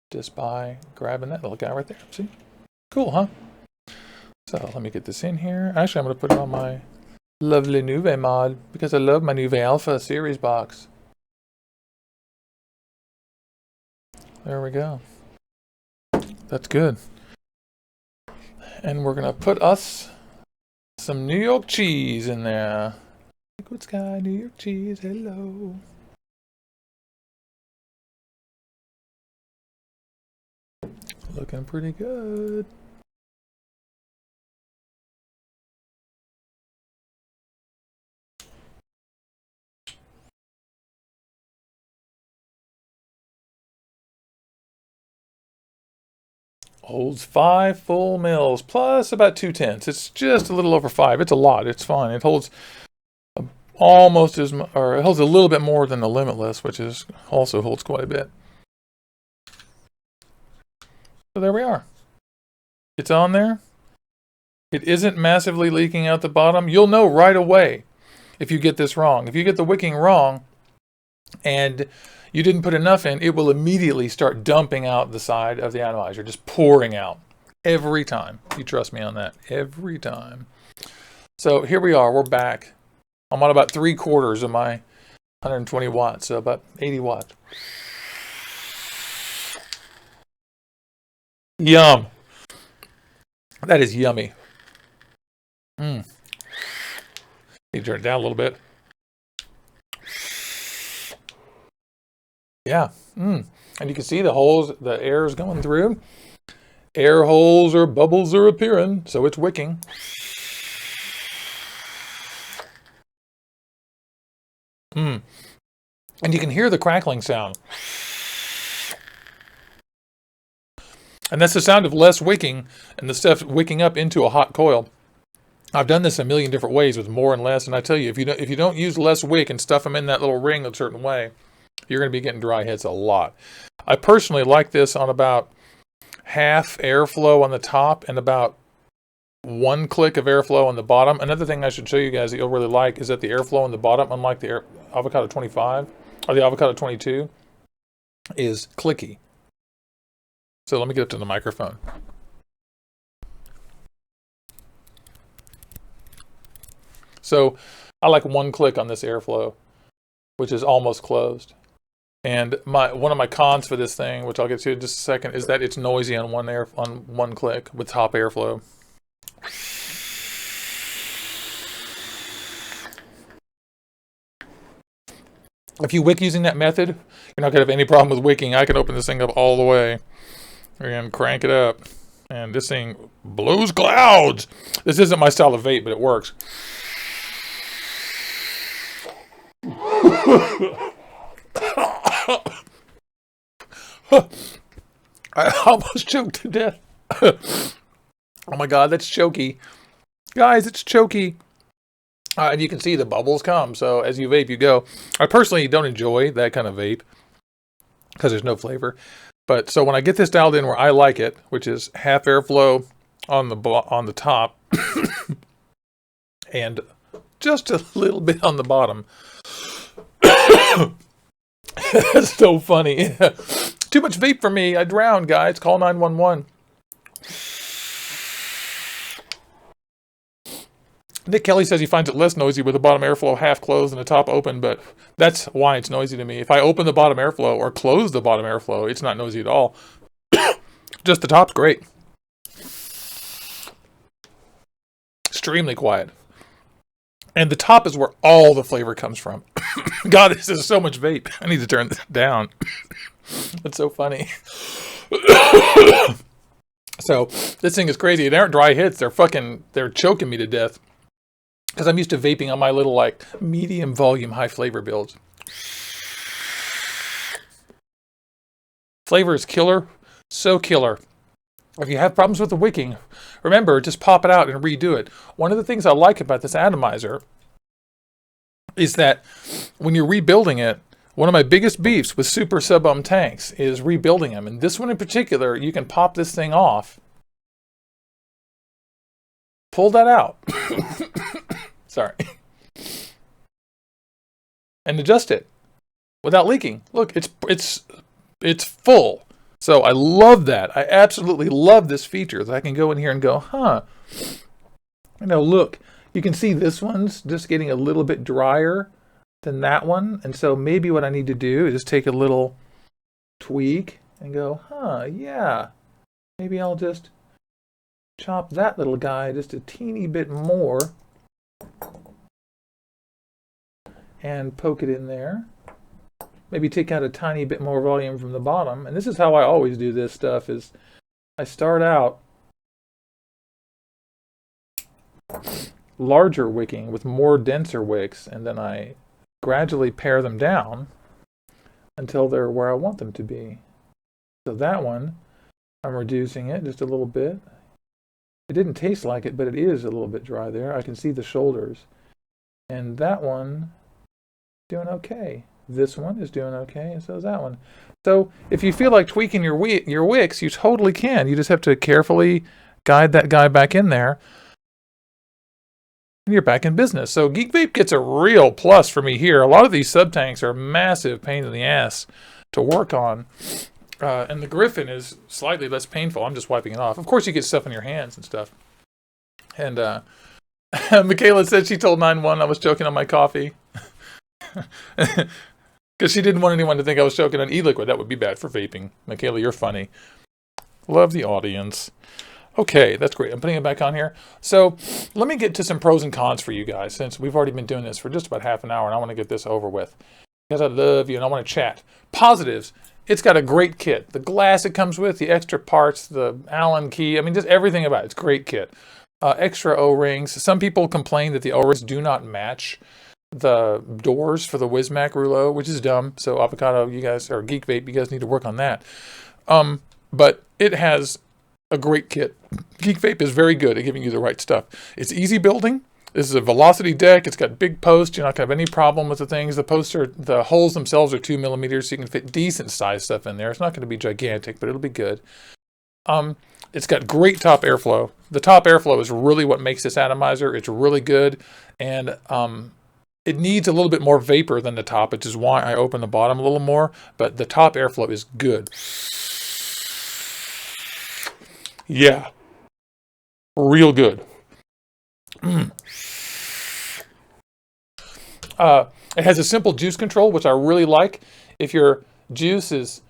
Just by grabbing that little guy right there. See? Cool, huh? So let me get this in here. Actually, I'm going to put it on my lovely Nuve mod, because I love my Nuve Alpha series box. There we go. That's good. And we're going to put us some New York cheese in there. Liquid Sky, New York cheese, hello. Looking pretty good. Holds 5 full mils plus about 2/10. It's just a little over 5. It's a lot. It's fine. It holds almost as much, or it holds a little bit more than the Limitless, which is also holds quite a bit. So there we are. It's on there. It isn't massively leaking out the bottom. You'll know right away if you get this wrong. If you get the wicking wrong and you didn't put enough in, it will immediately start dumping out the side of the atomizer, just pouring out every time. You trust me on that, every time. So here we are, we're back. I'm on about 3/4 of my 120 watts, so about 80 watts. Yum. That is yummy. Need to turn it down a little bit. Yeah. And you can see the holes, the air is going through. Air holes or bubbles are appearing, so it's wicking. And you can hear the crackling sound. And that's the sound of less wicking and the stuff wicking up into a hot coil. I've done this a million different ways with more and less, and I tell you, if you don't use less wick and stuff them in that little ring a certain way, you're going to be getting dry hits a lot. I personally like this on about half airflow on the top and about 1 click of airflow on the bottom. Another thing I should show you guys that you'll really like is that the airflow on the bottom, unlike the Avocado 25 or the Avocado 22, is clicky. So let me get up to the microphone. So I like one click on this airflow, which is almost closed. And one of my cons for this thing, which I'll get to in just a second, is that it's noisy on one click with top airflow. If you wick using that method, you're not going to have any problem with wicking. I can open this thing up all the way and crank it up. And this thing blows clouds. This isn't my style of vape, but it works. I almost choked to death. Oh my God, that's choky. Guys, it's choky. And you can see the bubbles come. So as you vape, you go. I personally don't enjoy that kind of vape because there's no flavor. But so when I get this dialed in where I like it, which is half airflow on the top and just a little bit on the bottom. That's so funny. Too much vape for me. I drown, guys. Call 911. Nick Kelly says he finds it less noisy with the bottom airflow half closed and the top open, but that's why it's noisy to me. If I open the bottom airflow or close the bottom airflow, it's not noisy at all. Just the top's great. Extremely quiet. And the top is where all the flavor comes from. God, this is so much vape. I need to turn this down. That's so funny. So, this thing is crazy. They aren't dry hits. They're choking me to death. Because I'm used to vaping on my little, like, medium volume, high flavor builds. Flavor is killer. So killer. If you have problems with the wicking, remember, just pop it out and redo it. One of the things I like about this atomizer is that when you're rebuilding it, one of my biggest beefs with super sub-ohm tanks is rebuilding them. And this one in particular, you can pop this thing off, pull that out, sorry, and adjust it without leaking. Look, it's full. So I love that. I absolutely love this feature that I can go in here and go, huh. Look, you can see this one's just getting a little bit drier than that one. And so maybe what I need to do is just take a little tweak and go, huh, yeah. Maybe I'll just chop that little guy just a teeny bit more and poke it in there. Maybe take out a tiny bit more volume from the bottom. And this is how I always do this stuff, is I start out larger wicking with more denser wicks, and then I gradually pare them down until they're where I want them to be. So that one, I'm reducing it just a little bit. It didn't taste like it, but it is a little bit dry there. I can see the shoulders. And that one, doing okay. This one is doing okay, and so is that one. So if you feel like tweaking your wicks, you totally can. You just have to carefully guide that guy back in there, and you're back in business. So Geek Vape gets a real plus for me here. A lot of these sub-tanks are a massive pain in the ass to work on. And the Griffin is slightly less painful. I'm just wiping it off. Of course, you get stuff in your hands and stuff. And Michaela said she told 9-1 I was choking on my coffee. Because she didn't want anyone to think I was choking on e-liquid. That would be bad for vaping. Michaela, you're funny. Love the audience. Okay, that's great. I'm putting it back on here. So let me get to some pros and cons for you guys, since we've already been doing this for just about half an hour, and I want to get this over with. Because I love you, and I want to chat. Positives. It's got a great kit. The glass it comes with, the extra parts, the Allen key. I mean, just everything about it. It's a great kit. Extra O-rings. Some people complain that the O-rings do not match the doors for the Wismac rouleau, which is dumb. So Avocado, you guys, or Geek Vape, you guys need to work on that. But it has a great kit. Geek Vape is very good at giving you the right stuff. It's easy building. This is a velocity deck. It's got big posts. You're not going to have any problem with the things. The holes themselves are 2 millimeters, so you can fit decent size stuff in there. It's not going to be gigantic, but it'll be good. It's got great top airflow. The top airflow is really what makes this atomizer. It's really good, and it needs a little bit more vapor than the top, which is why I open the bottom a little more, but the top airflow is good. Yeah. Real good. It has a simple juice control, which I really like. If your juice is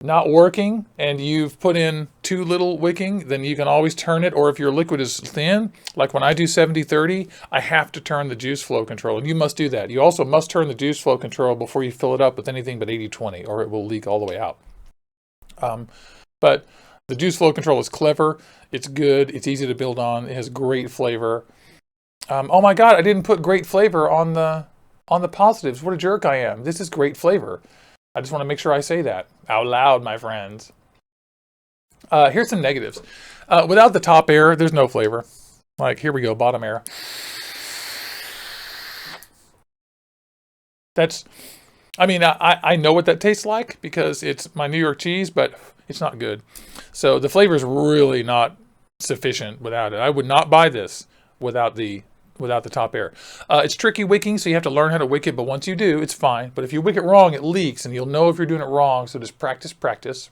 not working and you've put in too little wicking, then you can always turn it. Or if your liquid is thin, like when I do 70-30, I have to turn the juice flow control, and you must do that. You also must turn the juice flow control before you fill it up with anything but 80-20, or it will leak all the way out. But the juice flow control is clever. It's good. It's easy to build on. It has great flavor. Oh my God, I didn't put great flavor on the positives. What a jerk I am. This is great flavor. I just want to make sure I say that out loud, my friends. Here's some negatives. Without the top air, there's no flavor. Like, here we go, bottom air. That's, I mean, I know what that tastes like because it's my New York cheese, but it's not good. So the flavor is really not sufficient without it. I would not buy this without the top air. It's tricky wicking, so you have to learn how to wick it, but once you do, it's fine. But if you wick it wrong, it leaks, and you'll know if you're doing it wrong, so just practice, practice.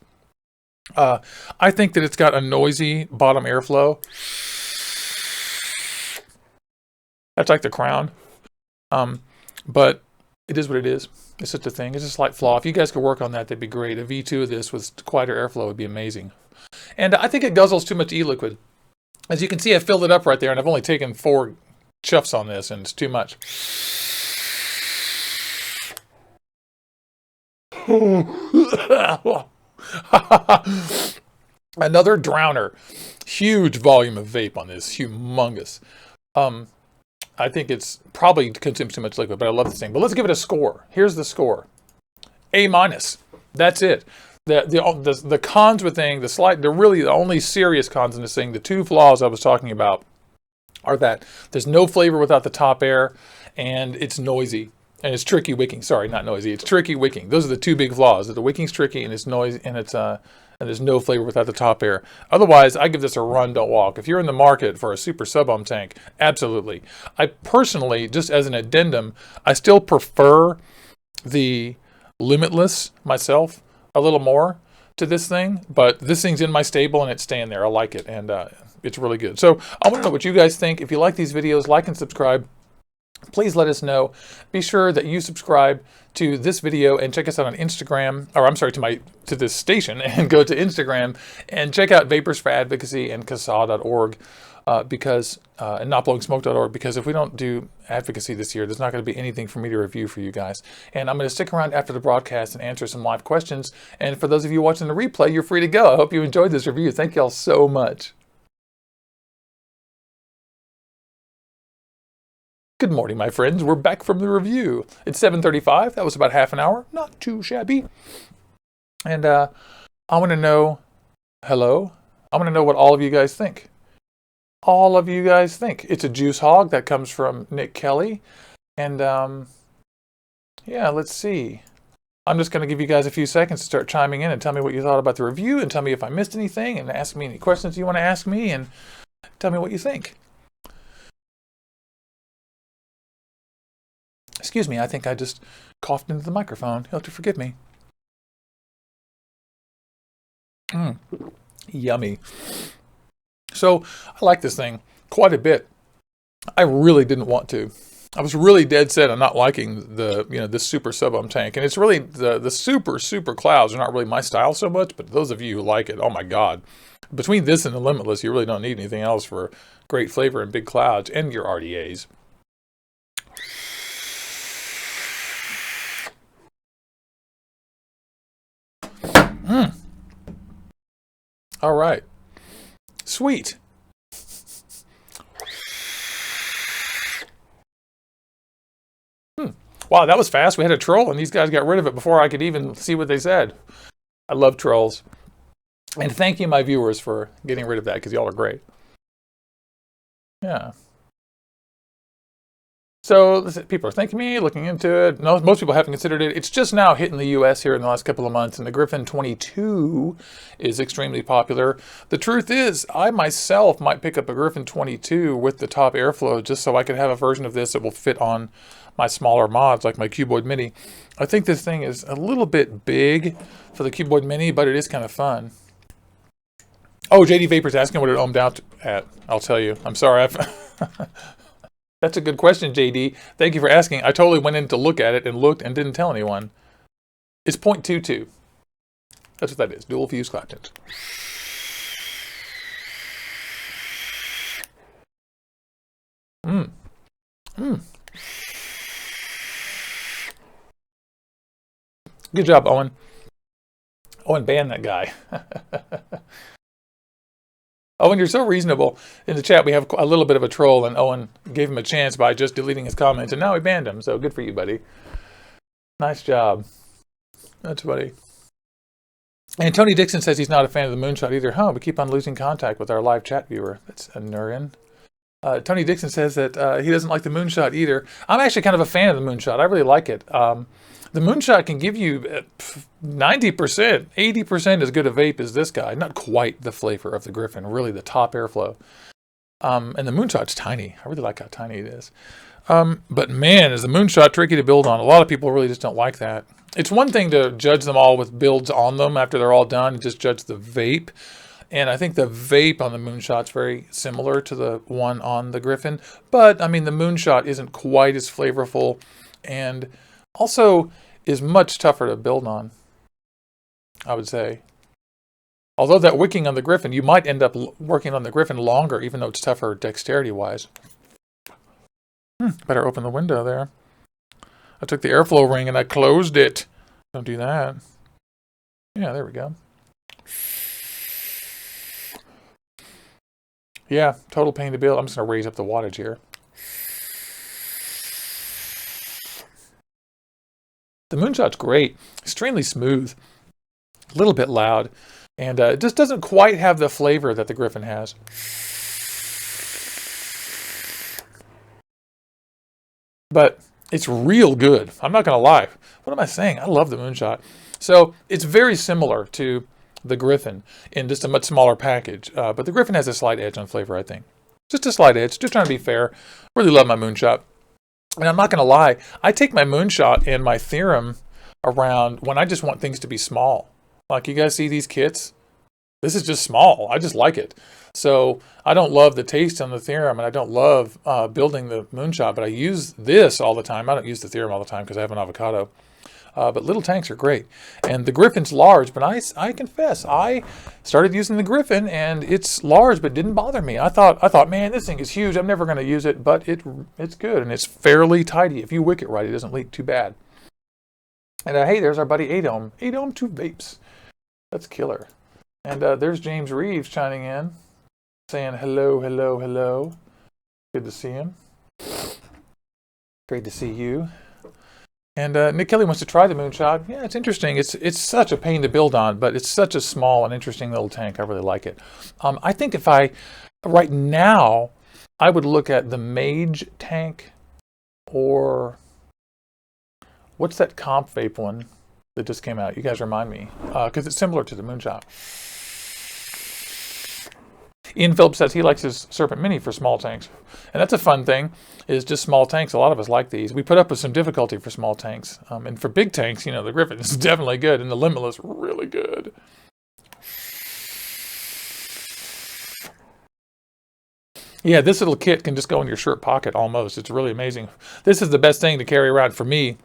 I think that it's got a noisy bottom airflow. That's like the Crown. But it is what it is. It's such a thing. It's a slight flaw. If you guys could work on that, that'd be great. A V2 of this with quieter airflow would be amazing. And I think it guzzles too much e-liquid. As you can see, I filled it up right there, and I've only taken 4 chuffs on this, and it's too much. Another drowner. Huge volume of vape on this. Humongous. I think it's probably consumes too much liquid, but I love this thing. But let's give it a score. Here's the score. A-. That's it. The cons with thing, the only serious cons in this thing, the 2 flaws I was talking about are that there's no flavor without the top air, and it's noisy, and it's tricky wicking. Sorry, not noisy. It's tricky wicking. Those are the 2 big flaws. The wicking's tricky, and it's noisy, and there's no flavor without the top air. Otherwise, I give this a run, don't walk. If you're in the market for a super sub-ohm tank, absolutely. I personally, just as an addendum, I still prefer the Limitless myself a little more to this thing, but this thing's in my stable and it's staying there. I like it, and it's really good. So I want to know what you guys think. If you like these videos, like and subscribe. Please let us know. Be sure that you subscribe to this video and check us out on Instagram, or I'm sorry, to this station, and go to Instagram and check out Vapors for Advocacy and Casaa.org and NotBlowingSmoke.org, because if we don't do advocacy this year, there's not going to be anything for me to review for you guys. And I'm going to stick around after the broadcast and answer some live questions. And for those of you watching the replay, you're free to go. I hope you enjoyed this review. Thank you all so much. Good morning, my friends. We're back from the review. It's 7:35. That was about half an hour. Not too shabby. And I want to know, hello? I want to know what all of you guys think. All of you guys think. It's a juice hog. That comes from Nick Kelly. And yeah, let's see. I'm just going to give you guys a few seconds to start chiming in and tell me what you thought about the review, and tell me if I missed anything, and ask me any questions you want to ask me, and tell me what you think. Excuse me, I think I just coughed into the microphone. You'll have to forgive me. Yummy. So, I like this thing quite a bit. I really didn't want to. I was really dead set on not liking this super sub-ohm tank. And it's really, the super clouds are not really my style so much, but those of you who like it, oh my God. Between this and the Limitless, you really don't need anything else for great flavor and big clouds and your RDAs. All right. Sweet. Wow, that was fast. We had a troll, and these guys got rid of it before I could even see what they said. I love trolls. And thank you, my viewers, for getting rid of that, because y'all are great. Yeah. So people are thanking me, looking into it. No, most people haven't considered it. It's just now hitting the US here in the last couple of months, and the Griffin 22 is extremely popular. The truth is, I myself might pick up a Griffin 22 with the top airflow just so I could have a version of this that will fit on my smaller mods, like my Cuboid Mini. I think this thing is a little bit big for the Cuboid Mini, but it is kind of fun. Oh, JD Vapor's asking what it ohmed out at. I'll tell you. I'm sorry. That's a good question, JD. Thank you for asking. I totally went in to look at it and looked and didn't tell anyone. It's 0.22. That's what that is. Dual fuse Claptons. Good job, Owen. Owen, ban that guy. Owen, you're so reasonable. In the chat, we have a little bit of a troll, and Owen gave him a chance by just deleting his comments, and now we banned him. So good for you, buddy. Nice job. That's funny. And Tony Dixon says he's not a fan of the moonshot either. Huh, we keep on losing contact with our live chat viewer. That's a Nurin. Tony Dixon says that he doesn't like the moonshot either. I'm actually kind of a fan of the moonshot. I really like it. The moonshot can give you 90%, 80% as good a vape as this guy. Not quite the flavor of the Griffin, really the top airflow. And the moonshot's tiny. I really like how tiny it is. But man, is the moonshot tricky to build on. A lot of people really just don't like that. It's one thing to judge them all with builds on them after they're all done and just judge the vape. And I think the vape on the moonshot's very similar to the one on the Griffin. But, I mean, the moonshot isn't quite as flavorful and also is much tougher to build on, I would say. Although that wicking on the Griffin, you might end up working on the Griffin longer, even though it's tougher dexterity-wise. Better open the window there. I took the airflow ring and I closed it. Don't do that. Yeah, there we go. Yeah, total pain to build. I'm just going to raise up the wattage here. The moonshot's great. Extremely smooth. A little bit loud. And it just doesn't quite have the flavor that the Griffin has. But it's real good. I'm not going to lie. What am I saying? I love the moonshot. So it's very similar to the Griffin in just a much smaller package. But the Griffin has a slight edge on flavor, I think. Just a slight edge. Just trying to be fair. Really love my moonshot. And I'm not going to lie. I take my moonshot and my theorem around when I just want things to be small. Like, you guys see these kits? This is just small. I just like it. So I don't love the taste on the theorem, and I don't love building the moonshot, but I use this all the time. I don't use the theorem all the time because I have an avocado. But little tanks are great. And the Griffin's large, but I confess, I started using the Griffin, and it's large, but didn't bother me. I thought, man, this thing is huge. I'm never going to use it, but it's good, and it's fairly tidy. If you wick it right, it doesn't leak too bad. And hey, there's our buddy Adom. Adom 2 Vapes. That's killer. And there's James Reeves chiming in, saying hello, hello, hello. Good to see him. Great to see you. And Nick Kelly wants to try the moonshot. Yeah, it's interesting. It's such a pain to build on, but it's such a small and interesting little tank. I really like it. I think right now, I would look at the Mage tank, or what's that comp vape one that just came out? You guys remind me, because it's similar to the moonshot. Ian Phillips says he likes his Serpent Mini for small tanks. And that's a fun thing, is just small tanks. A lot of us like these. We put up with some difficulty for small tanks. And for big tanks, you know, the Griffin is definitely good, and the Limitless really good. Yeah, this little kit can just go in your shirt pocket almost. It's really amazing. This is the best thing to carry around for me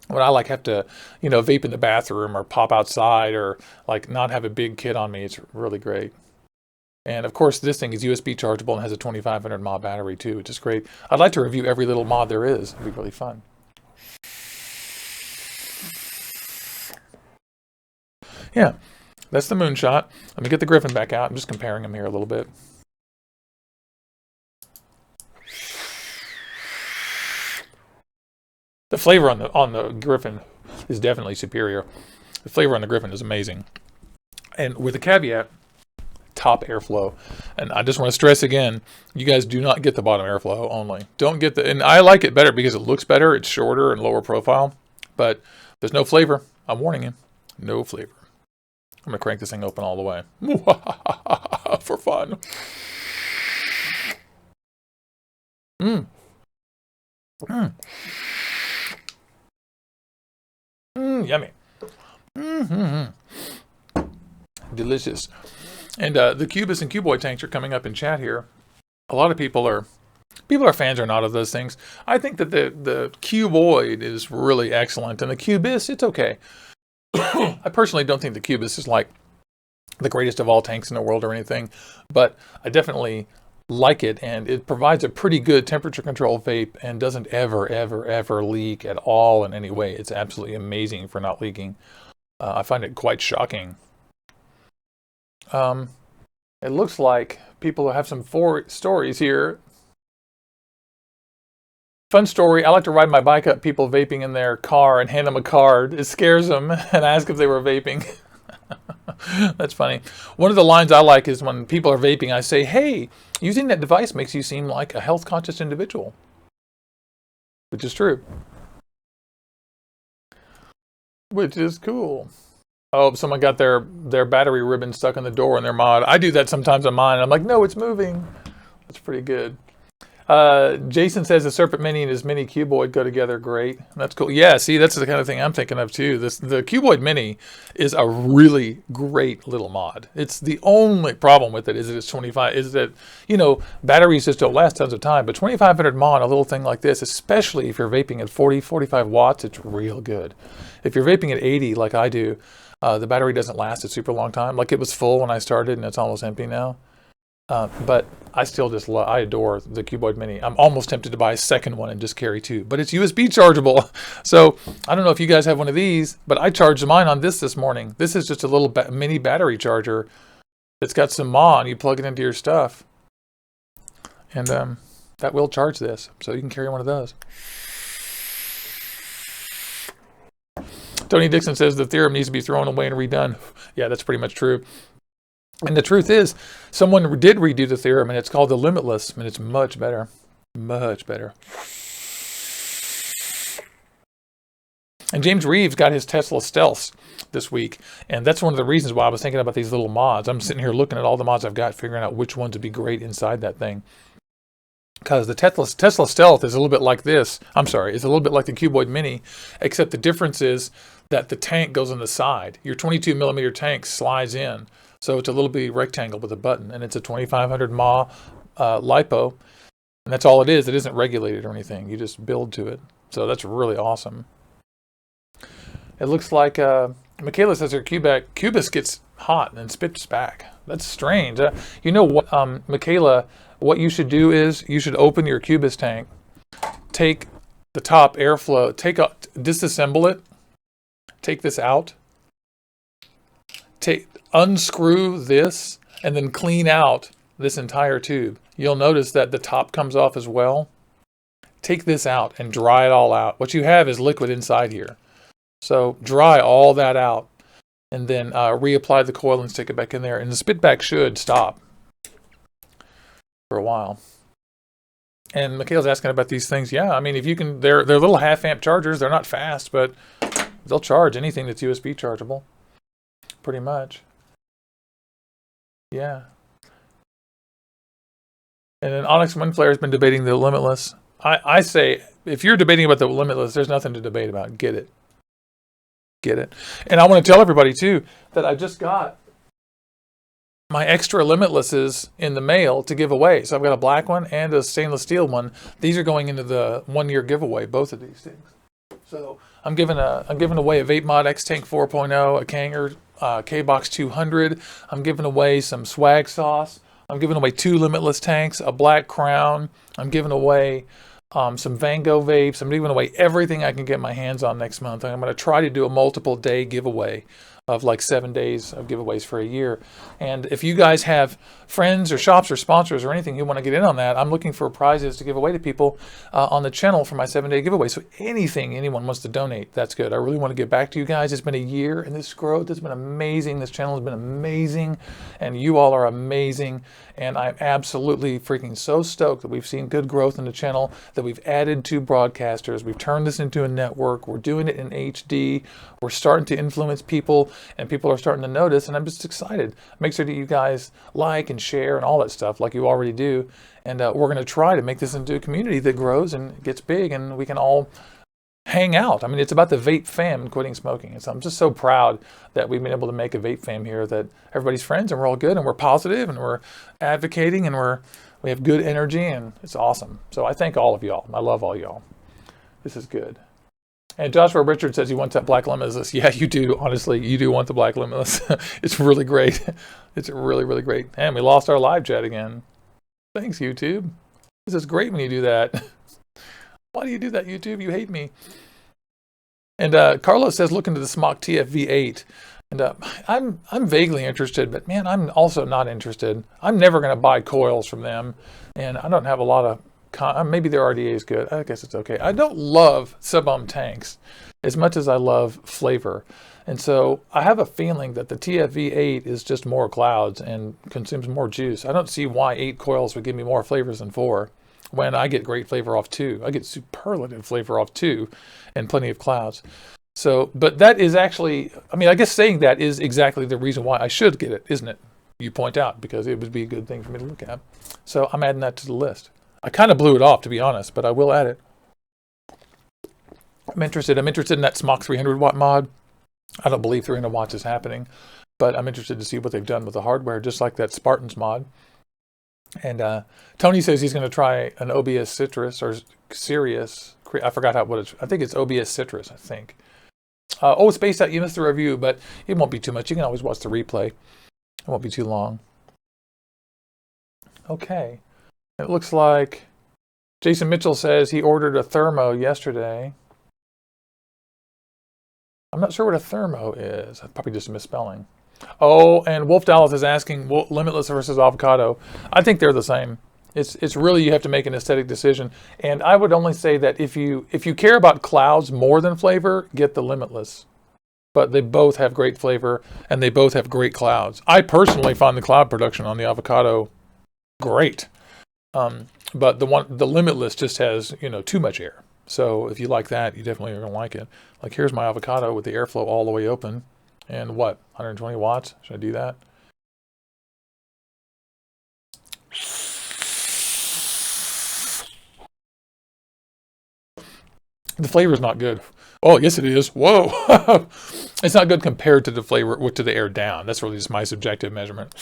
when I have to, vape in the bathroom or pop outside or not have a big kit on me. It's really great. And of course, this thing is USB chargeable and has a 2500 mAh battery too, which is great. I'd like to review every little mod there is. It'd be really fun. Yeah, that's the moonshot. Let me get the Griffin back out. I'm just comparing them here a little bit. The flavor on the Griffin is definitely superior. The flavor on the Griffin is amazing. And with a caveat, top airflow. And I just want to stress again, you guys do not get the bottom airflow only. Don't get and I like it better because it looks better. It's shorter and lower profile, but there's no flavor. I'm warning you, no flavor. I'm going to crank this thing open all the way. For fun. Yummy. Delicious. And the Cubus and Cuboid tanks are coming up in chat here. A lot of people are People are fans or not of those things. I think that the cuboid is really excellent, and the cubist, it's okay. I personally don't think the cubist is like the greatest of all tanks in the world or anything, but I definitely like it, and it provides a pretty good temperature control vape and doesn't ever leak at all in any way. It's absolutely amazing for not leaking. I find it quite shocking. It looks like people have some stories here. Fun story, I like to ride my bike up people vaping in their car and hand them a card. It scares them and ask if they were vaping. That's funny. One of the lines I like is when people are vaping, I say, hey, using that device makes you seem like a health-conscious individual. Which is true. Which is cool. Oh, someone got their battery ribbon stuck in the door in their mod. I do that sometimes on mine. I'm like, no, it's moving. That's pretty good. Jason says the Serpent Mini and his Mini Cuboid go together great. That's cool. Yeah, see, that's the kind of thing I'm thinking of too. The Cuboid Mini is a really great little mod. It's the only problem with it is that it's 25. Is that, you know, batteries just don't last tons of time. But 2500 mAh on a little thing like this, especially if you're vaping at 40, 45 watts, it's real good. If you're vaping at 80 like I do, the battery doesn't last a super long time. Like it was full when I started and it's almost empty now. But I still just I adore the Cuboid Mini. I'm almost tempted to buy a second one and just carry two, but it's USB chargeable. So I don't know if you guys have one of these, but I charged mine on this morning. This is just a little mini battery charger. It's got some mAh and you plug it into your stuff. And that will charge this, so you can carry one of those. Tony Dixon says the theorem needs to be thrown away and redone. Yeah, that's pretty much true. And the truth is, someone did redo the theorem, and it's called the Limitless, and it's much better. Much better. And James Reeves got his Tesla Stealths this week, and that's one of the reasons why I was thinking about these little mods. I'm sitting here looking at all the mods I've got, figuring out which ones would be great inside that thing. Because the Tesla Stealth is a little bit like this. I'm sorry, it's a little bit like the Cuboid Mini, except the difference is that the tank goes on the side. Your 22 millimeter tank slides in. So it's a little bitty rectangle with a button, and it's a 2500 mAh LiPo, and that's all it is. It isn't regulated or anything. You just build to it. So that's really awesome. It looks like Michaela says her Cubist gets hot and then spits back. That's strange. You know what, Michaela, what you should do is you should open your Cubist tank, take the top airflow, disassemble it, take this out, unscrew this, and then clean out this entire tube. You'll notice that the top comes off as well. Take this out and dry it all out. What you have is liquid inside here. So dry all that out and then reapply the coil and stick it back in there. And the spit back should stop for a while. And Mikhail's asking about these things. Yeah, I mean, if you can, they're little half amp chargers. They're not fast, but they'll charge anything that's USB chargeable. Pretty much. Yeah. And then Onyx Windflare has been debating the Limitless. I say, if you're debating about the Limitless, there's nothing to debate about. Get it. Get it. And I want to tell everybody, too, that I just got my extra Limitlesses in the mail to give away. So I've got a black one and a stainless steel one. These are going into the 1-year giveaway, both of these things. So I'm giving away a Vape Mod X Tank 4.0, a Kanger K-Box 200. I'm giving away some swag sauce. I'm giving away 2 Limitless tanks, a black crown. I'm giving away some Van Gogh vapes. I'm giving away everything I can get my hands on next month. I'm going to try to do a multiple day giveaway of like 7 days of giveaways for a year. And if you guys have friends or shops or sponsors or anything who want to get in on that, I'm looking for prizes to give away to people on the channel for my 7-day giveaway. So anything anyone wants to donate, that's good. I really want to get back to you guys. It's been a year, and this growth has been amazing. This channel has been amazing, and you all are amazing. And I'm absolutely freaking so stoked that we've seen good growth in the channel, that we've added 2 broadcasters. We've turned this into a network. We're doing it in HD. We're starting to influence people, and people are starting to notice, and I'm just excited. Make sure that you guys like and share and all that stuff like you already do. And we're going to try to make this into a community that grows and gets big, and we can all hang out. I mean, it's about the vape fam and quitting smoking. And so I'm just so proud that we've been able to make a vape fam here, that everybody's friends and we're all good and we're positive and we're advocating and we're We have good energy, and it's awesome. So I thank all of y'all. I love all y'all. This is good. And Joshua Richard says he wants that black limitless. Yeah, you do. Honestly, you do want the black limitless. It's really great. It's really, really great. And we lost our live chat again. Thanks, YouTube. This is great when you do that. Why do you do that, YouTube? You hate me. And Carlos says, look into the Smock TFV8. And I'm vaguely interested, but man, I'm also not interested. I'm never going to buy coils from them, and I don't have a lot of. Maybe their RDA is good. I guess it's okay. I don't love sub-ohm tanks as much as I love flavor, and so I have a feeling that the TFV8 is just more clouds and consumes more juice. I don't see why 8 coils would give me more flavors than 4 when I get great flavor off 2. I get superlative flavor off 2 and plenty of clouds. So, but that is actually, I mean, I guess saying that is exactly the reason why I should get it, isn't it? You point out, because it would be a good thing for me to look at. So I'm adding that to the list. I kind of blew it off, to be honest, but I will add it. I'm interested in that Smock 300 watt mod. I don't believe 300 watts is happening, but I'm interested to see what they've done with the hardware, just like that Spartans mod. And Tony says he's going to try an OBS Citrus or Sirius. I forgot what it's. I think it's OBS Citrus, I think. Oh, Spaced Out, you missed the review, but it won't be too much. You can always watch the replay. It won't be too long. Okay. It looks like Jason Mitchell says he ordered a thermo yesterday. I'm not sure what a thermo is. That's probably just a misspelling. Oh, and Wolf Dallas is asking, Limitless versus avocado. I think they're the same. It's really, you have to make an aesthetic decision. And I would only say that if you care about clouds more than flavor, get the Limitless. But they both have great flavor, and they both have great clouds. I personally find the cloud production on the avocado great. But the Limitless just has, too much air. So if you like that, you definitely are going to like it. Like, here's my avocado with the airflow all the way open. And what, 120 watts? Should I do that? The flavor is not good. Oh, yes it is. Whoa. It's not good compared to the flavor, to the air down. That's really just my subjective measurement.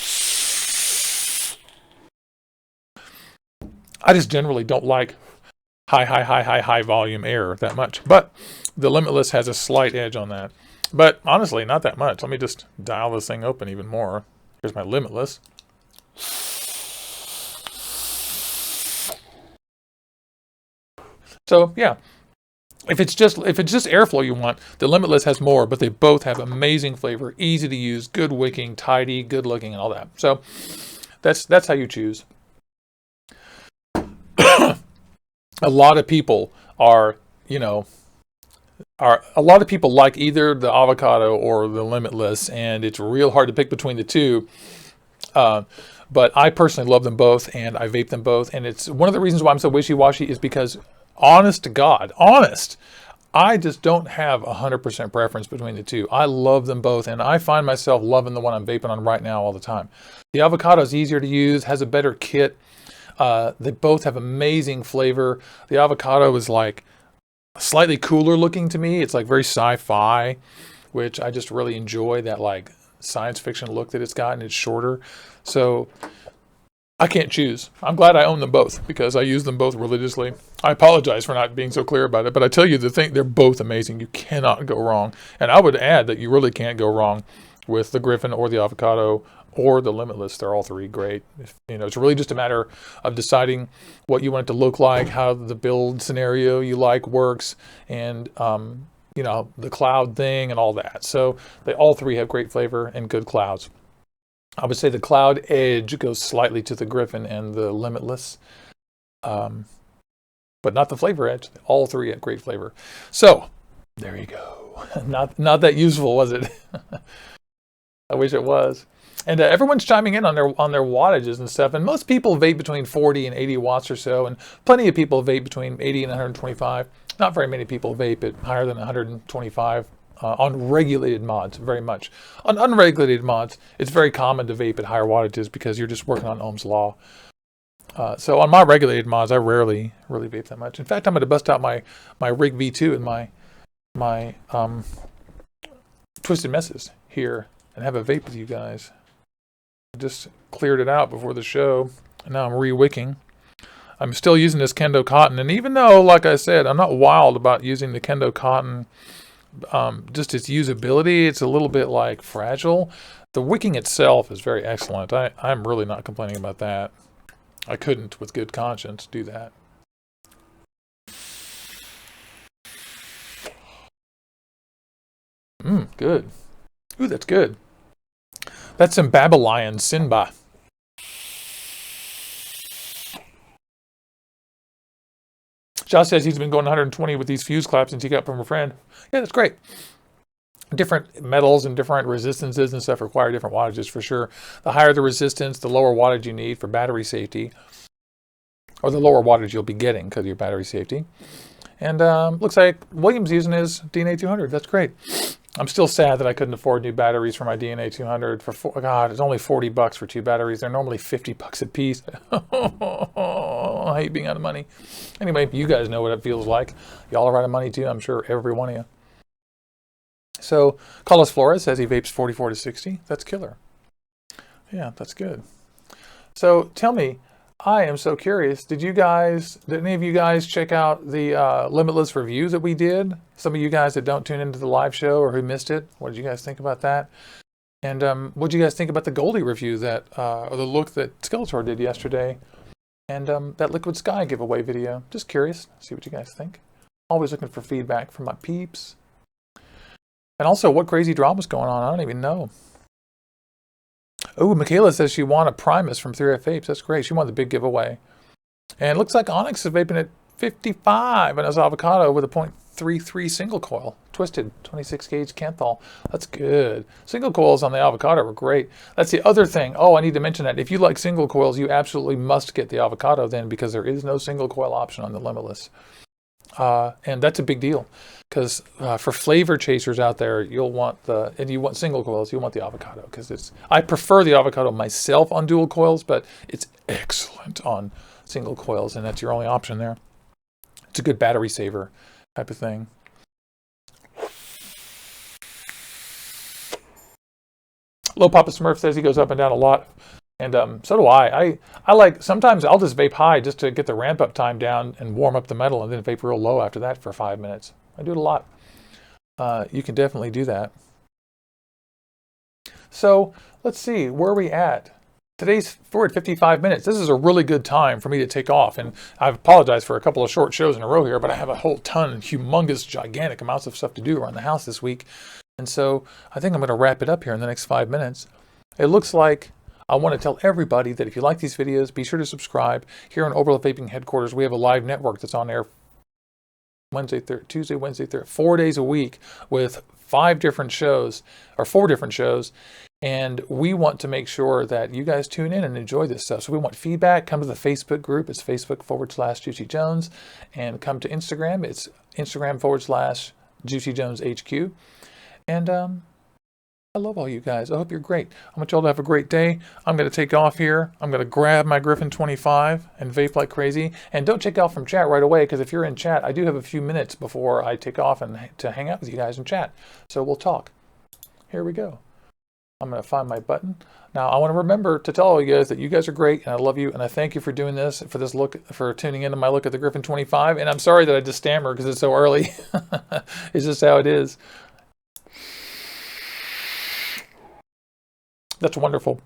I just generally don't like high volume air that much. But the Limitless has a slight edge on that. But honestly, not that much. Let me just dial this thing open even more. Here's my Limitless. So yeah, if it's just airflow you want, the Limitless has more, but they both have amazing flavor, easy to use, good wicking, tidy, good looking, and all that. So that's how you choose. A lot of people are a lot of people like either the avocado or the Limitless, and it's real hard to pick between the two. But I personally love them both, and I vape them both. And it's one of the reasons why I'm so wishy-washy is because, honest to God, I just don't have 100% preference between the two. I love them both, and I find myself loving the one I'm vaping on right now all the time. The avocado is easier to use, has a better kit. They both have amazing flavor. The avocado is like slightly cooler looking to me. It's like very sci-fi, which I just really enjoy, that like science fiction look that it's got, and it's shorter. So I can't choose. I'm glad I own them both because I use them both religiously. I apologize for not being so clear about it, but I tell you the thing, they're both amazing. You cannot go wrong. And I would add that you really can't go wrong with the Griffin or the avocado or the Limitless. They're all three great. It's really just a matter of deciding what you want it to look like, how the build scenario you like works, and the cloud thing and all that. So they all three have great flavor and good clouds. I would say the cloud edge goes slightly to the Griffin and the Limitless, but not the flavor edge. All three have great flavor. So there you go. Not that useful, was it? I wish it was. And everyone's chiming in on their wattages and stuff. And most people vape between 40 and 80 watts or so. And plenty of people vape between 80 and 125. Not very many people vape at higher than 125 on regulated mods, very much. On unregulated mods, it's very common to vape at higher wattages because you're just working on Ohm's law. So on my regulated mods, I rarely really vape that much. In fact, I'm going to bust out my Rig V2 and my Twisted Messes here and have a vape with you guys. Just cleared it out before the show. And now I'm re-wicking. I'm still using this Kendo cotton, and even though, like I said, I'm not wild about using the Kendo cotton, just its usability, it's a little bit like fragile. The wicking itself is very excellent. I'm really not complaining about that. I couldn't, with good conscience, do that. Good. Ooh, that's good. That's some Babylon Sinba. Josh says he's been going 120 with these fuse claps since he got from a friend. Yeah, that's great. Different metals and different resistances and stuff require different wattages for sure. The higher the resistance, the lower wattage you need for battery safety. Or the lower wattage you'll be getting because of your battery safety. And looks like William's using his DNA 200. That's great. I'm still sad that I couldn't afford new batteries for my DNA 200. God, it's only $40 for 2 batteries. They're normally $50 a piece. I hate being out of money. Anyway, you guys know what it feels like. Y'all are out of money too, I'm sure, every one of you. So, Carlos Flores says he vapes 44 to 60. That's killer. Yeah, that's good. So, tell me, I am so curious. Did any of you guys check out the Limitless review that we did? Some of you guys that don't tune into the live show or who missed it, what did you guys think about that? And what did you guys think about the Goldie review or the look that Skeletor did yesterday? And that Liquid Sky giveaway video? Just curious, see what you guys think. Always looking for feedback from my peeps. And also, what crazy drama's going on? I don't even know. Oh, Michaela says she won a Primus from 3F Vapes. That's great. She won the big giveaway. And it looks like Onyx is vaping at 55 and has avocado with a .33 single coil. Twisted 26 gauge Canthal. That's good. Single coils on the avocado are great. That's the other thing. Oh, I need to mention that. If you like single coils, you absolutely must get the avocado then, because there is no single coil option on the Limitless. And that's a big deal, because for flavor chasers out there, you want single coils, you'll want the avocado, because I prefer the avocado myself on dual coils, but it's excellent on single coils, and that's your only option there. It's a good battery saver type of thing. Low Papa Smurf says he goes up and down a lot. And so do I. I like, sometimes I'll just vape high just to get the ramp up time down and warm up the metal, and then vape real low after that for 5 minutes. I do it a lot. You can definitely do that. So let's see, where are we at? We're at 55 minutes. This is a really good time for me to take off. And I've apologized for a couple of short shows in a row here, but I have a whole ton, humongous, gigantic amounts of stuff to do around the house this week. And so I think I'm going to wrap it up here in the next 5 minutes. It looks like I want to tell everybody that if you like these videos, be sure to subscribe. Here in Orbital Vaping headquarters, we have a live network that's on air Tuesday, Wednesday, Thursday, 4 days a week with 4 different shows. And we want to make sure that you guys tune in and enjoy this stuff. So we want feedback. Come to the Facebook group. It's Facebook.com/Juicy Jones. And come to Instagram. It's Instagram.com/Juicy Jones HQ. And I love all you guys. I hope you're great. I want y'all to have a great day. I'm going to take off here. I'm going to grab my Griffin 25 and vape like crazy. And don't check out from chat right away, because if you're in chat, I do have a few minutes before I take off and to hang out with you guys in chat. So we'll talk. Here we go. I'm going to find my button. Now, I want to remember to tell all you guys that you guys are great, and I love you, and I thank you for doing this, for tuning into my look at the Griffin 25. And I'm sorry that I just stammer because it's so early. It's just how it is. That's wonderful.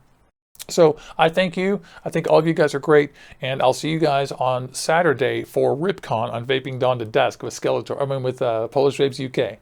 So I thank you. I think all of you guys are great. And I'll see you guys on Saturday for RipCon on Vaping Dawn to Dusk with Skeletor. With Polish Vapes UK.